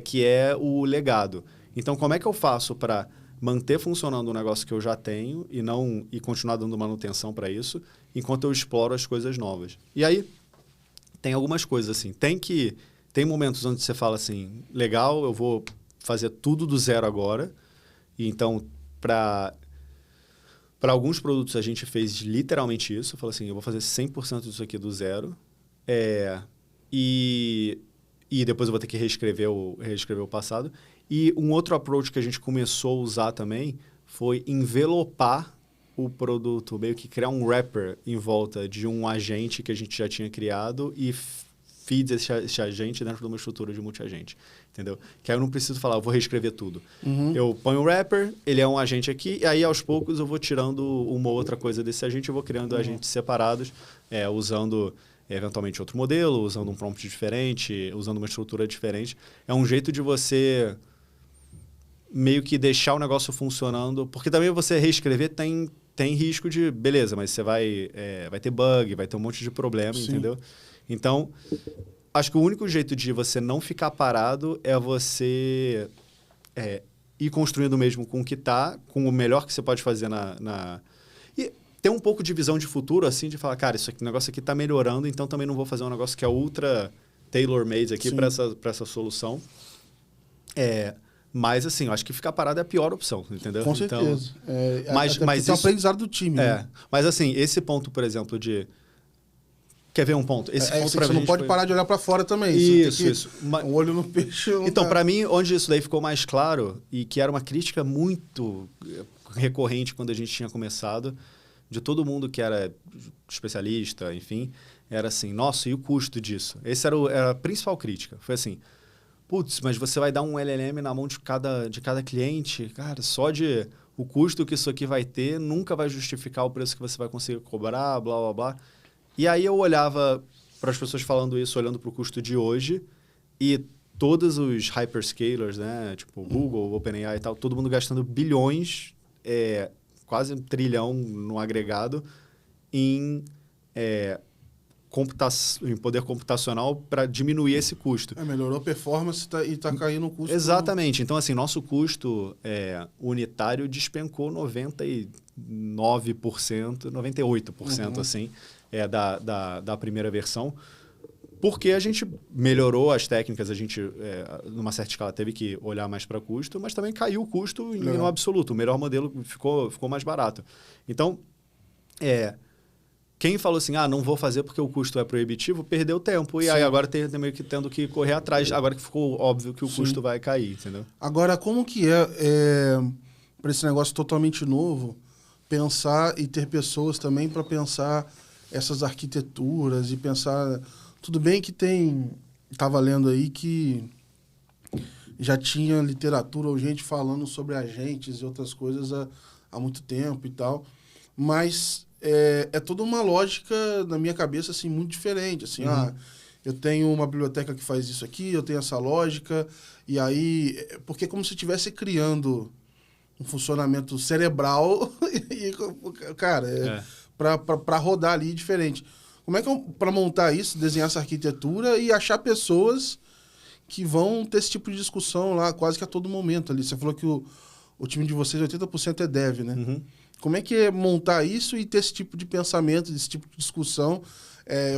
S1: que é o legado. Então, como é que eu faço para manter funcionando o negócio que eu já tenho e continuar dando manutenção para isso, enquanto eu exploro as coisas novas? E aí, tem algumas coisas assim, tem momentos onde você fala assim, legal, eu vou fazer tudo do zero agora, e então, para alguns produtos, a gente fez literalmente isso. Eu falei assim, eu vou fazer 100% disso aqui do zero. E depois eu vou ter que reescrever o passado. E um outro approach que a gente começou a usar também foi envelopar o produto, meio que criar um wrapper em volta de um agente que a gente já tinha criado e feeds esse agente dentro de uma estrutura de multi-agente, entendeu? Que aí eu não preciso falar, eu vou reescrever tudo. Eu ponho o wrapper, ele é um agente aqui, e aí aos poucos eu vou tirando uma outra coisa desse agente, eu vou criando agentes separados, usando eventualmente outro modelo, usando um prompt diferente, usando uma estrutura diferente. É um jeito de você meio que deixar o negócio funcionando, porque também você reescrever tem risco de, beleza, mas você vai ter bug, vai ter um monte de problema, entendeu? Então, acho que o único jeito de você não ficar parado é você ir construindo mesmo com o que está, com o melhor que você pode fazer E ter um pouco de visão de futuro, assim, de falar, cara, o negócio aqui está melhorando, então também não vou fazer um negócio que é ultra tailor-made aqui para essa solução. Mas, assim, eu acho que ficar parado é a pior opção, entendeu?
S2: Com certeza.
S1: Então, mas
S2: é um aprendizado do time. Né?
S1: Mas, assim, esse ponto, por exemplo, de... Quer ver um ponto? Esse ponto
S2: você não pode parar de olhar para fora também.
S1: Isso.
S2: Um olho no peixe.
S1: Então, para mim, onde isso daí ficou mais claro, e que era uma crítica muito recorrente quando a gente tinha começado, de todo mundo que era especialista, enfim, era assim, nossa, e o custo disso? Essa era a principal crítica. Foi assim, putz, mas você vai dar um LLM na mão de cada cliente? Cara, só de o custo que isso aqui vai ter nunca vai justificar o preço que você vai conseguir cobrar, blá, blá, blá. E aí eu olhava para as pessoas falando isso, olhando para o custo de hoje, e todos os hyperscalers, né, tipo Google, OpenAI e tal, todo mundo gastando bilhões, quase 1 trilhão no agregado, em poder computacional para diminuir esse custo.
S2: Melhorou a performance e está caindo o custo.
S1: Exatamente. Então, assim, nosso custo unitário despencou 99%, 98%, assim, da primeira versão, porque a gente melhorou as técnicas, a gente, numa certa escala, teve que olhar mais para custo, mas também caiu o custo no absoluto. O melhor modelo ficou mais barato. Então, quem falou assim, não vou fazer porque o custo é proibitivo, perdeu tempo. E aí agora meio que tendo que correr atrás, agora que ficou óbvio que o custo vai cair, entendeu?
S2: Agora, como que para esse negócio totalmente novo, pensar e ter pessoas também para pensar essas arquiteturas e pensar... Tudo bem que estava lendo aí que já tinha literatura ou gente falando sobre agentes e outras coisas há muito tempo e tal, mas... É toda uma lógica, na minha cabeça, assim, muito diferente. Assim, eu tenho uma biblioteca que faz isso aqui, eu tenho essa lógica, e aí... Porque é como se estivesse criando um funcionamento cerebral, e, cara, para rodar ali diferente. Como é que para montar isso, desenhar essa arquitetura e achar pessoas que vão ter esse tipo de discussão lá quase que a todo momento ali? Você falou que o time de vocês, 80% é dev, né?
S1: Uhum.
S2: Como é que é montar isso e ter esse tipo de pensamento, esse tipo de discussão?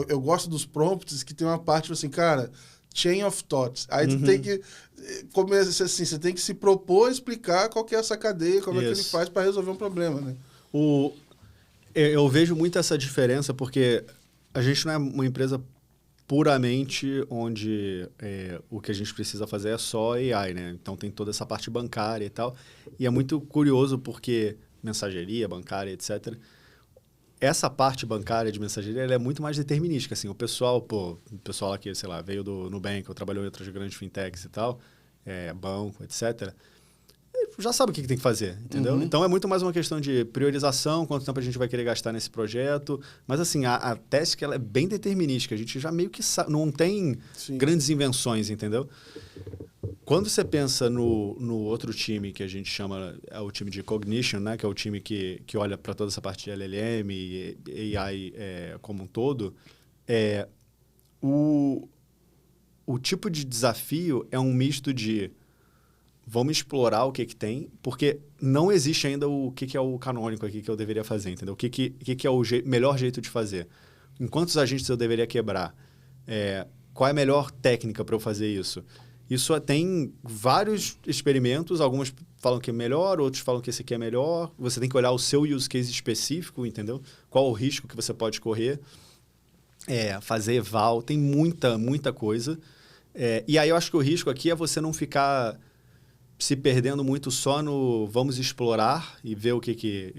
S2: Eu gosto dos prompts que tem uma parte assim, cara, chain of thoughts. Aí tu tem que começar assim, você tem que se propor a explicar qual que é essa cadeia, como é que ele faz para resolver um problema, né?
S1: Eu vejo muito essa diferença porque a gente não é uma empresa puramente onde o que a gente precisa fazer é só AI, né? Então tem toda essa parte bancária e tal. E é muito curioso porque mensageria bancária, etc. Essa parte bancária de mensageria ela é muito mais determinística. Assim, o pessoal aqui, sei lá, veio do Nubank, ou trabalhou em outras grandes fintechs e tal, banco, etc., já sabe o que tem que fazer, entendeu?
S2: Uhum.
S1: Então, é muito mais uma questão de priorização, quanto tempo a gente vai querer gastar nesse projeto. Mas, assim, a task ela é bem determinística. A gente já meio que sabe, não tem grandes invenções, entendeu? Quando você pensa no outro time que a gente chama o time de Cognition, né? Que é o time que olha para toda essa parte de LLM e AI como um todo, o tipo de desafio é um misto de vamos explorar o que tem, porque não existe ainda o que é o canônico aqui que eu deveria fazer, entendeu? O que é o melhor jeito de fazer? Em quantos agentes eu deveria quebrar? Qual é a melhor técnica para eu fazer isso? Isso tem vários experimentos, alguns falam que é melhor, outros falam que esse aqui é melhor. Você tem que olhar o seu use case específico, entendeu? Qual o risco que você pode correr. Fazer eval, tem muita coisa. E aí eu acho que o risco aqui é você não ficar se perdendo muito só no vamos explorar e ver o que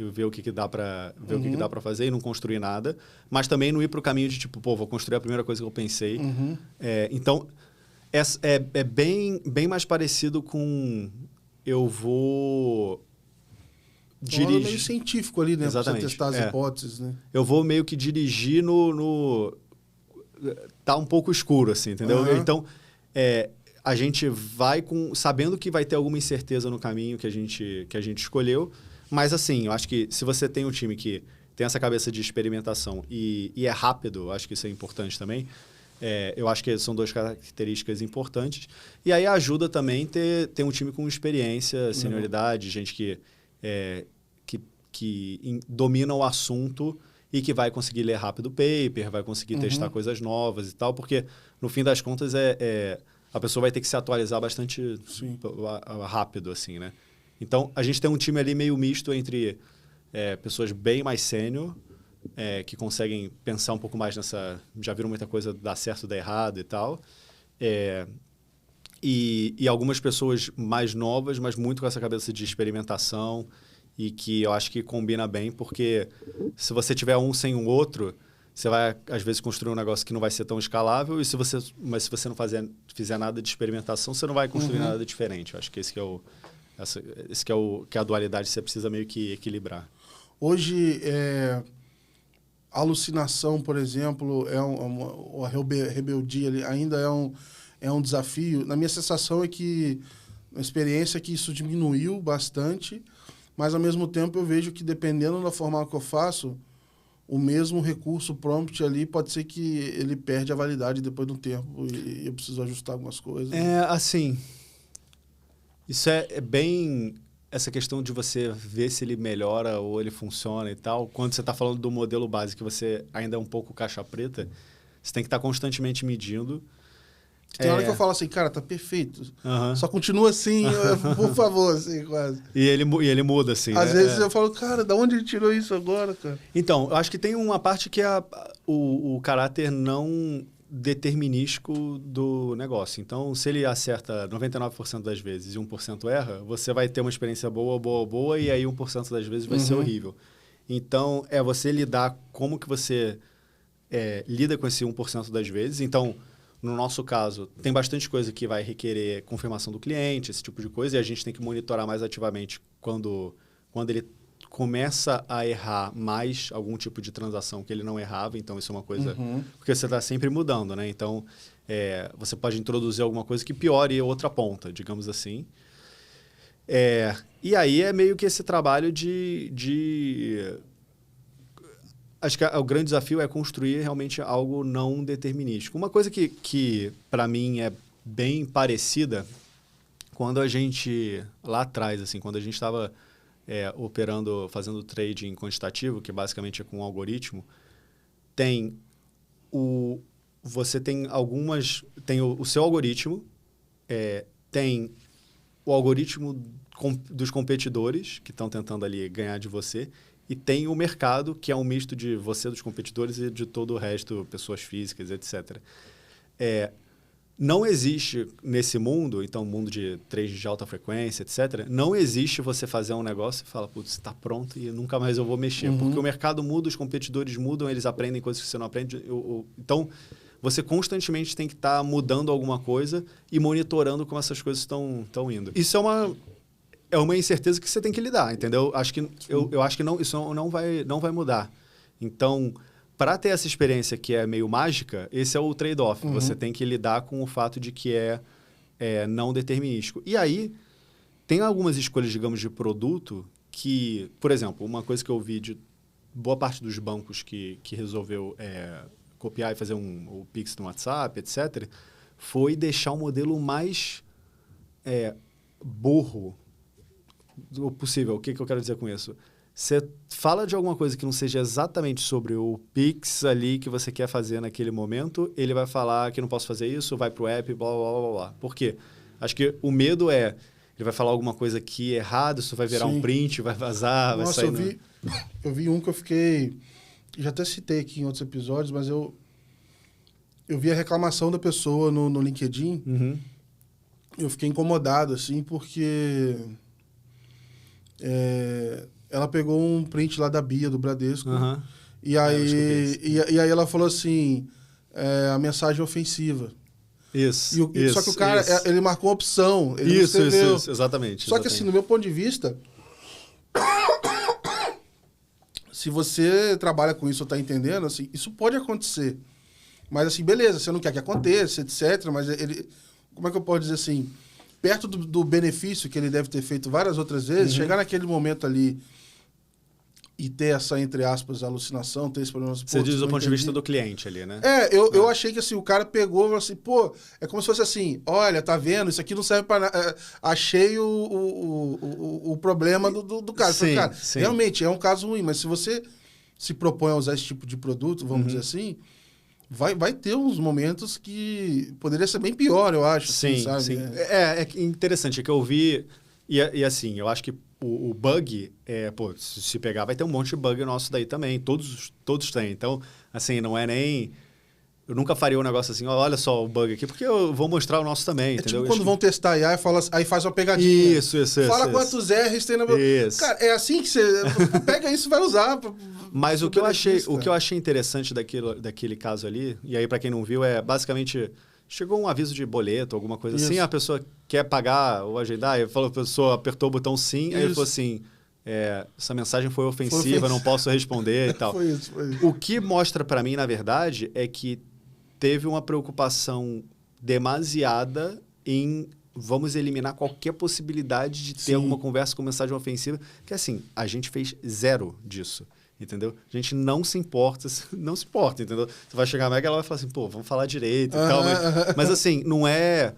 S1: dá para ver o que dá para fazer e não construir nada, mas também não ir para o caminho de tipo, vou construir a primeira coisa que eu pensei. Então é bem mais parecido com eu vou dirigir
S2: meio científico ali, né?
S1: Exatamente.
S2: Pra você testar as hipóteses, né?
S1: Eu vou meio que dirigir tá um pouco escuro assim, entendeu? Então a gente vai sabendo que vai ter alguma incerteza no caminho que a gente escolheu, mas assim, eu acho que se você tem um time que tem essa cabeça de experimentação e é rápido, eu acho que isso é importante também, eu acho que são duas características importantes, e aí ajuda também ter um time com experiência, senioridade, gente que domina o assunto e que vai conseguir ler rápido o paper, vai conseguir testar coisas novas e tal, porque no fim das contas a pessoa vai ter que se atualizar bastante rápido, assim, né? Então, a gente tem um time ali meio misto entre pessoas bem mais sênior, que conseguem pensar um pouco mais nessa... Já viram muita coisa dar certo, dar errado e tal. E algumas pessoas mais novas, mas muito com essa cabeça de experimentação e que eu acho que combina bem, porque se você tiver um sem o outro... Você vai, às vezes, construir um negócio que não vai ser tão escalável, mas se você não fizer nada de experimentação, você não vai construir nada diferente. Eu acho que esse que é Esse que é a dualidade que você precisa meio que equilibrar.
S2: Hoje, a alucinação, por exemplo, a rebeldia ali, ainda é um desafio. Na minha sensação é que, a experiência é que isso diminuiu bastante, mas, ao mesmo tempo, eu vejo que, dependendo da forma que eu faço, o mesmo recurso prompt ali pode ser que ele perde a validade depois de um tempo e eu preciso ajustar algumas coisas.
S1: Assim, isso é bem... Essa questão de você ver se ele melhora ou ele funciona e tal, quando você está falando do modelo base, que você ainda é um pouco caixa preta, você tem que estar constantemente medindo.
S2: Tem hora que eu falo assim, cara, tá perfeito.
S1: Uhum.
S2: Só continua assim, por favor, assim, quase.
S1: E ele muda, assim,
S2: Às vezes eu falo, cara, da onde ele tirou isso agora, cara?
S1: Então, eu acho que tem uma parte que é o caráter não determinístico do negócio. Então, se ele acerta 99% das vezes e 1% erra, você vai ter uma experiência boa, e aí 1% das vezes vai ser horrível. Então, você lidar como que você lida com esse 1% das vezes. Então, no nosso caso, tem bastante coisa que vai requerer confirmação do cliente, esse tipo de coisa, e a gente tem que monitorar mais ativamente quando ele começa a errar mais algum tipo de transação que ele não errava. Então, isso é uma coisa... Porque você está sempre mudando, né? Então, você pode introduzir alguma coisa que piore outra ponta, digamos assim. E aí é meio que esse trabalho de... Acho que o grande desafio é construir realmente algo não determinístico. Uma coisa que para mim, é bem parecida, quando a gente, lá atrás, assim, quando a gente estava operando, fazendo trading quantitativo, que basicamente é com um algoritmo, você tem algumas... Tem o seu algoritmo, tem o algoritmo dos competidores que estão tentando ali ganhar de você, e tem o mercado, que é um misto de você, dos competidores e de todo o resto, pessoas físicas, etc. Não existe nesse mundo, então mundo de trade de alta frequência, etc., não existe você fazer um negócio e falar, putz, está pronto e nunca mais eu vou mexer. Porque o mercado muda, os competidores mudam, eles aprendem coisas que você não aprende. Então, você constantemente tem que estar mudando alguma coisa e monitorando como essas coisas estão indo. Isso é uma incerteza que você tem que lidar, entendeu? Eu acho que isso não vai mudar. Então, para ter essa experiência que é meio mágica, esse é o trade-off. Você tem que lidar com o fato de que é não determinístico. E aí, tem algumas escolhas, digamos, de produto que... Por exemplo, uma coisa que eu vi de boa parte dos bancos que resolveu copiar e fazer o Pix no WhatsApp, etc., foi deixar o modelo mais burro possível. O que eu quero dizer com isso? Você fala de alguma coisa que não seja exatamente sobre o Pix ali que você quer fazer naquele momento, ele vai falar que não posso fazer isso, vai pro app, blá, blá, blá, blá. Por quê? Acho que o medo ele vai falar alguma coisa aqui errado, isso vai virar um print, vai vazar, vai sair...
S2: Nossa, eu vi um que eu fiquei... Já até citei aqui em outros episódios, mas eu vi a reclamação da pessoa no LinkedIn. Eu fiquei incomodado, assim, porque... ela pegou um print lá da Bia, do Bradesco, e aí ela falou assim, a mensagem ofensiva.
S1: Isso,
S2: só que o cara, ele marcou a opção. Ele
S1: isso, exatamente.
S2: Só que assim, no meu ponto de vista, se você trabalha com isso ou tá entendendo, assim, isso pode acontecer. Mas assim, beleza, você não quer que aconteça, etc. Mas como é que eu posso dizer assim? Perto do benefício que ele deve ter feito várias outras vezes, chegar naquele momento ali e ter essa, entre aspas, alucinação, ter esse problema...
S1: Você diz do ponto de vista do cliente ali, né?
S2: Eu achei que assim, o cara pegou e falou assim, pô, é como se fosse assim, olha, tá vendo? Isso aqui não serve para nada. Achei o problema do cara. Falei, cara, realmente, é um caso ruim, mas se você se propõe a usar esse tipo de produto, vamos dizer assim... Vai ter uns momentos que poderia ser bem pior, eu acho.
S1: Sim,
S2: assim, sabe?
S1: Sim. É interessante, é que eu vi... E assim, eu acho que o bug, se pegar, vai ter um monte de bug nosso daí também. Todos têm. Então, assim, não é nem... Eu nunca faria um negócio assim, olha só o bug aqui, porque eu vou mostrar o nosso também, entendeu?
S2: Tipo quando vão testar IA, aí faz uma pegadinha.
S1: Isso.
S2: Fala quantos R's tem na...
S1: Isso.
S2: Cara, é assim que você pega isso e vai usar.
S1: Mas o que eu achei interessante daquele caso ali, e aí para quem não viu, basicamente chegou um aviso de boleto, alguma coisa
S2: Isso.
S1: assim, a pessoa quer pagar ou agendar, aí a pessoa apertou o botão sim, aí ele falou assim, essa mensagem foi ofensiva, não posso responder e tal.
S2: Foi isso.
S1: O que mostra para mim, na verdade, é que teve uma preocupação demasiada em vamos eliminar qualquer possibilidade de ter alguma conversa com mensagem ofensiva, que assim, a gente fez zero disso. Entendeu? A gente não se importa, entendeu? Você vai chegar na Meg, ela vai falar assim, pô, vamos falar direito e tal. Mas assim, não é...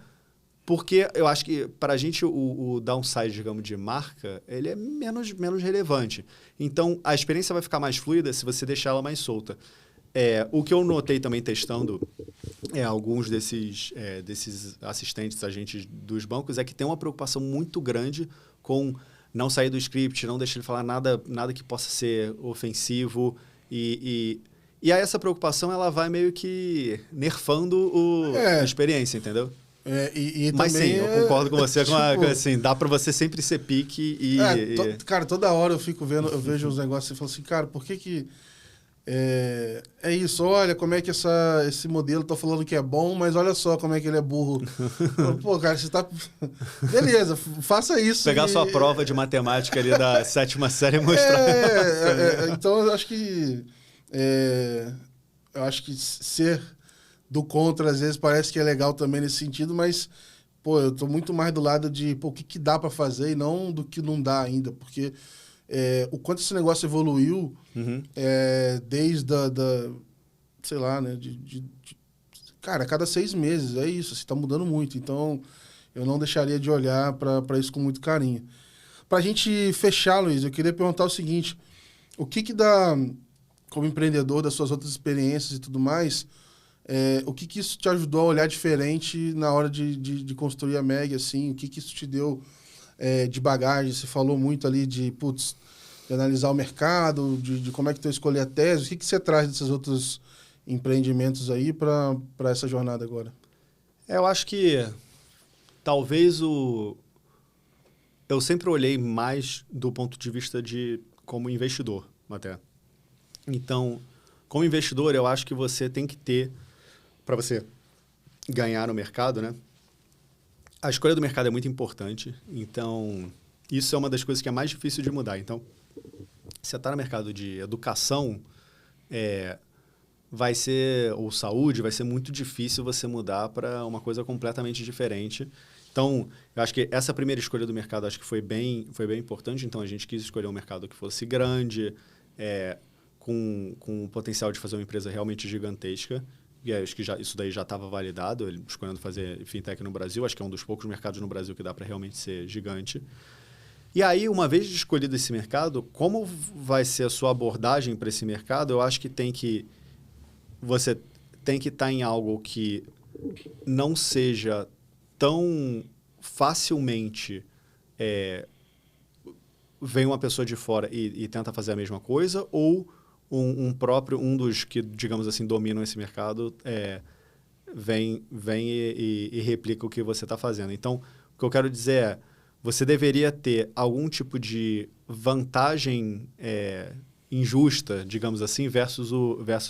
S1: Porque eu acho que para a gente o downside, digamos, de marca, ele é menos relevante. Então, a experiência vai ficar mais fluida se você deixar ela mais solta. O que eu notei também testando alguns desses assistentes, agentes dos bancos, é que tem uma preocupação muito grande com não sair do script, não deixar ele falar nada que possa ser ofensivo. E aí essa preocupação ela vai meio que nerfando a experiência, entendeu?
S2: Mas
S1: sim, eu concordo com você. Assim, dá pra você sempre ser pique
S2: cara, toda hora eu vejo uns negócios e falo assim, cara, por que é isso, olha como é que esse modelo tá falando que é bom, mas olha só como é que ele é burro. Pô, cara, você tá... Beleza, faça isso.
S1: Pegar sua prova de matemática ali da 7ª série e mostrar.
S2: Então, eu acho que... eu acho que ser do contra, às vezes, parece que é legal também nesse sentido, mas, pô, eu tô muito mais do lado de, pô, o que dá pra fazer e não do que não dá ainda, porque... o quanto esse negócio evoluiu desde sei lá, né? Cara, a cada 6 meses, é isso, assim, tá mudando muito. Então, eu não deixaria de olhar para isso com muito carinho. Pra gente fechar, Luiz, eu queria perguntar o seguinte, o que dá, como empreendedor, das suas outras experiências e tudo mais, o que isso te ajudou a olhar diferente na hora de construir a Meg, assim, o que isso te deu de bagagem? Você falou muito ali de analisar o mercado, de como é que tu escolher a tese. O que você traz desses outros empreendimentos aí para essa jornada agora?
S1: Eu acho que talvez eu sempre olhei mais do ponto de vista como investidor, até. Então, como investidor, eu acho que você tem que ter, para você ganhar no mercado, né? A escolha do mercado é muito importante, então isso é uma das coisas que é mais difícil de mudar. Então, se você está no mercado de educação, ou saúde, vai ser muito difícil você mudar para uma coisa completamente diferente. Então, eu acho que essa primeira escolha do mercado acho que foi bem importante. Então, a gente quis escolher um mercado que fosse grande, com o potencial de fazer uma empresa realmente gigantesca. E acho que isso daí já estava validado, escolhendo fazer fintech no Brasil. Acho que é um dos poucos mercados no Brasil que dá para realmente ser gigante. E aí, uma vez escolhido esse mercado, como vai ser a sua abordagem para esse mercado, eu acho que você tem que estar em algo que não seja tão facilmente vem uma pessoa de fora e tenta fazer a mesma coisa, ou um dos que, digamos assim, dominam esse mercado vem e replica o que você está fazendo. Então, o que eu quero dizer é, você deveria ter algum tipo de vantagem injusta, digamos assim, versus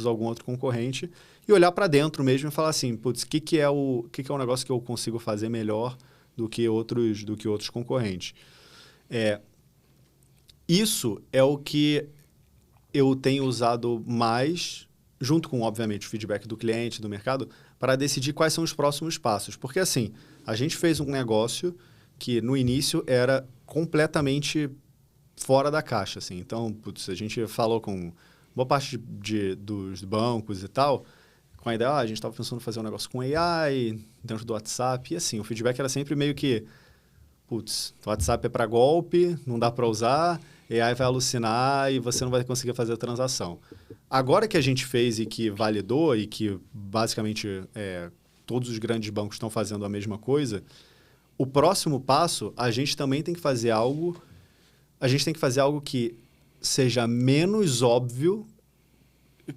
S1: algum outro concorrente, e olhar para dentro mesmo e falar assim, putz, o que é um negócio que eu consigo fazer melhor do que outros concorrentes. Isso é o que eu tenho usado mais, junto com, obviamente, o feedback do cliente, do mercado, para decidir quais são os próximos passos. Porque, assim, a gente fez um negócio que, no início, era completamente fora da caixa. Assim. Então, putz, a gente falou com boa parte dos bancos e tal, com a ideia, a gente estava pensando em fazer um negócio com AI, dentro do WhatsApp, e assim, o feedback era sempre meio que, putz, o WhatsApp é para golpe, não dá para usar, AI vai alucinar e você não vai conseguir fazer a transação. Agora que a gente fez e que validou e que basicamente todos os grandes bancos estão fazendo a mesma coisa, o próximo passo, a gente também tem que fazer algo que seja menos óbvio,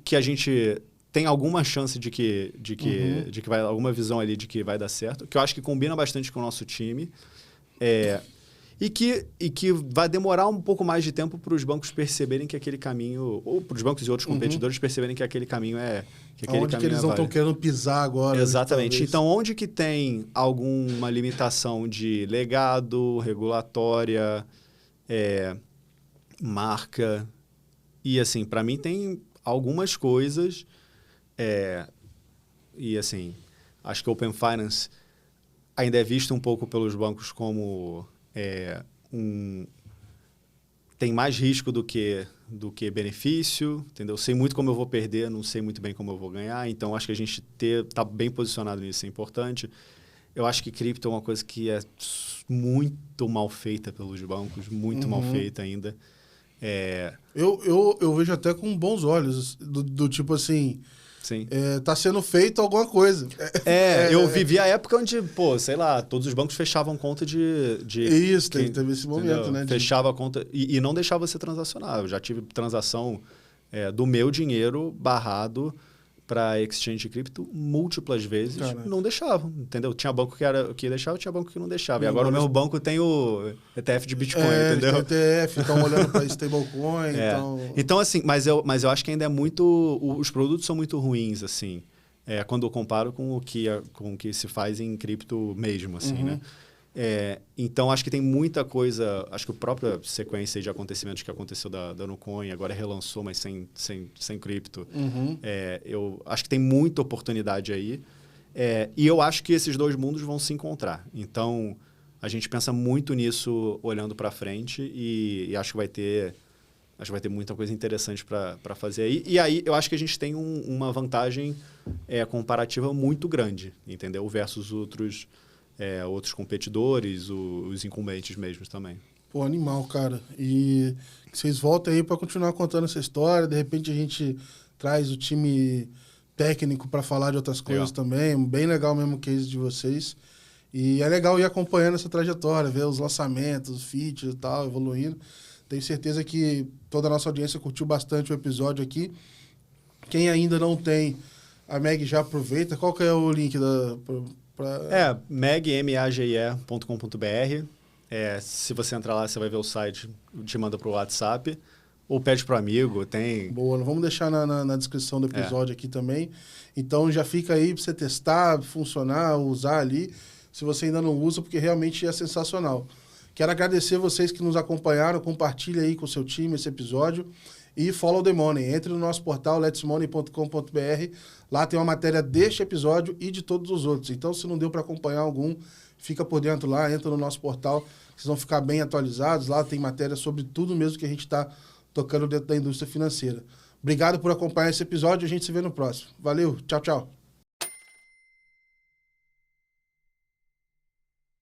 S1: que a gente tem alguma chance de que vai, alguma visão ali de que vai dar certo, que eu acho que combina bastante com o nosso time. E que vai demorar um pouco mais de tempo para os bancos perceberem que aquele caminho, ou para os bancos e outros competidores perceberem que aquele caminho é
S2: onde que eles não estão querendo pisar agora.
S1: Exatamente. Então, onde que tem alguma limitação de legado, regulatória, marca, e assim, para mim tem algumas coisas, e assim, acho que Open Finance ainda é visto um pouco pelos bancos como tem mais risco do que benefício, entendeu? Sei muito como eu vou perder, não sei muito bem como eu vou ganhar, então acho que a gente tá bem posicionado nisso é importante. Eu acho que cripto é uma coisa que é muito mal feita pelos bancos, muito mal feita ainda.
S2: Eu vejo até com bons olhos, do tipo assim...
S1: Sim.
S2: Tá sendo feito alguma coisa.
S1: Eu vivi a época onde, sei lá, todos os bancos fechavam conta de
S2: Isso, teve esse momento, entendeu? Né?
S1: Fechava a conta e não deixava você transacionar. Eu já tive transação do meu dinheiro barrado para exchange de cripto múltiplas vezes. Caraca. Não deixavam, entendeu? Tinha banco que deixava, tinha banco que não deixava. E agora o meu banco tem o ETF de Bitcoin, entendeu?
S2: ETF, estão olhando para stablecoin.
S1: Então, assim, mas eu acho que ainda é muito... Os produtos são muito ruins, assim, quando eu comparo com o que se faz em cripto mesmo, assim, né? Então, acho que tem muita coisa... Acho que a própria sequência de acontecimentos que aconteceu da Nucoin, agora relançou, mas sem cripto. Eu acho que tem muita oportunidade aí. E eu acho que esses dois mundos vão se encontrar. Então, a gente pensa muito nisso olhando para frente e acho que vai ter muita coisa interessante para fazer aí. E aí, eu acho que a gente tem uma vantagem comparativa muito grande, entendeu? Versus outros competidores, os incumbentes mesmo também.
S2: Pô, animal, cara. E que vocês voltem aí para continuar contando essa história. De repente a gente traz o time técnico para falar de outras coisas também. Bem legal mesmo o case de vocês. E é legal ir acompanhando essa trajetória, ver os lançamentos, os features e tal, evoluindo. Tenho certeza que toda a nossa audiência curtiu bastante o episódio aqui. Quem ainda não tem, a Meg já aproveita. Qual que é o link
S1: mage.com.br. Se você entrar lá, você vai ver o site, te manda para o WhatsApp ou pede para o amigo, tem...
S2: Boa, vamos deixar na descrição do episódio aqui também. Então já fica aí para você testar, funcionar, usar ali, se você ainda não usa, porque realmente é sensacional. Quero agradecer vocês que nos acompanharam, compartilhe aí com o seu time esse episódio e follow the money. Entre no nosso portal letsmoney.com.br, lá tem uma matéria deste episódio e de todos os outros. Então, se não deu para acompanhar algum, fica por dentro lá, entra no nosso portal, vocês vão ficar bem atualizados. Lá tem matéria sobre tudo mesmo que a gente está tocando dentro da indústria financeira. Obrigado por acompanhar esse episódio, a gente se vê no próximo. Valeu, tchau, tchau.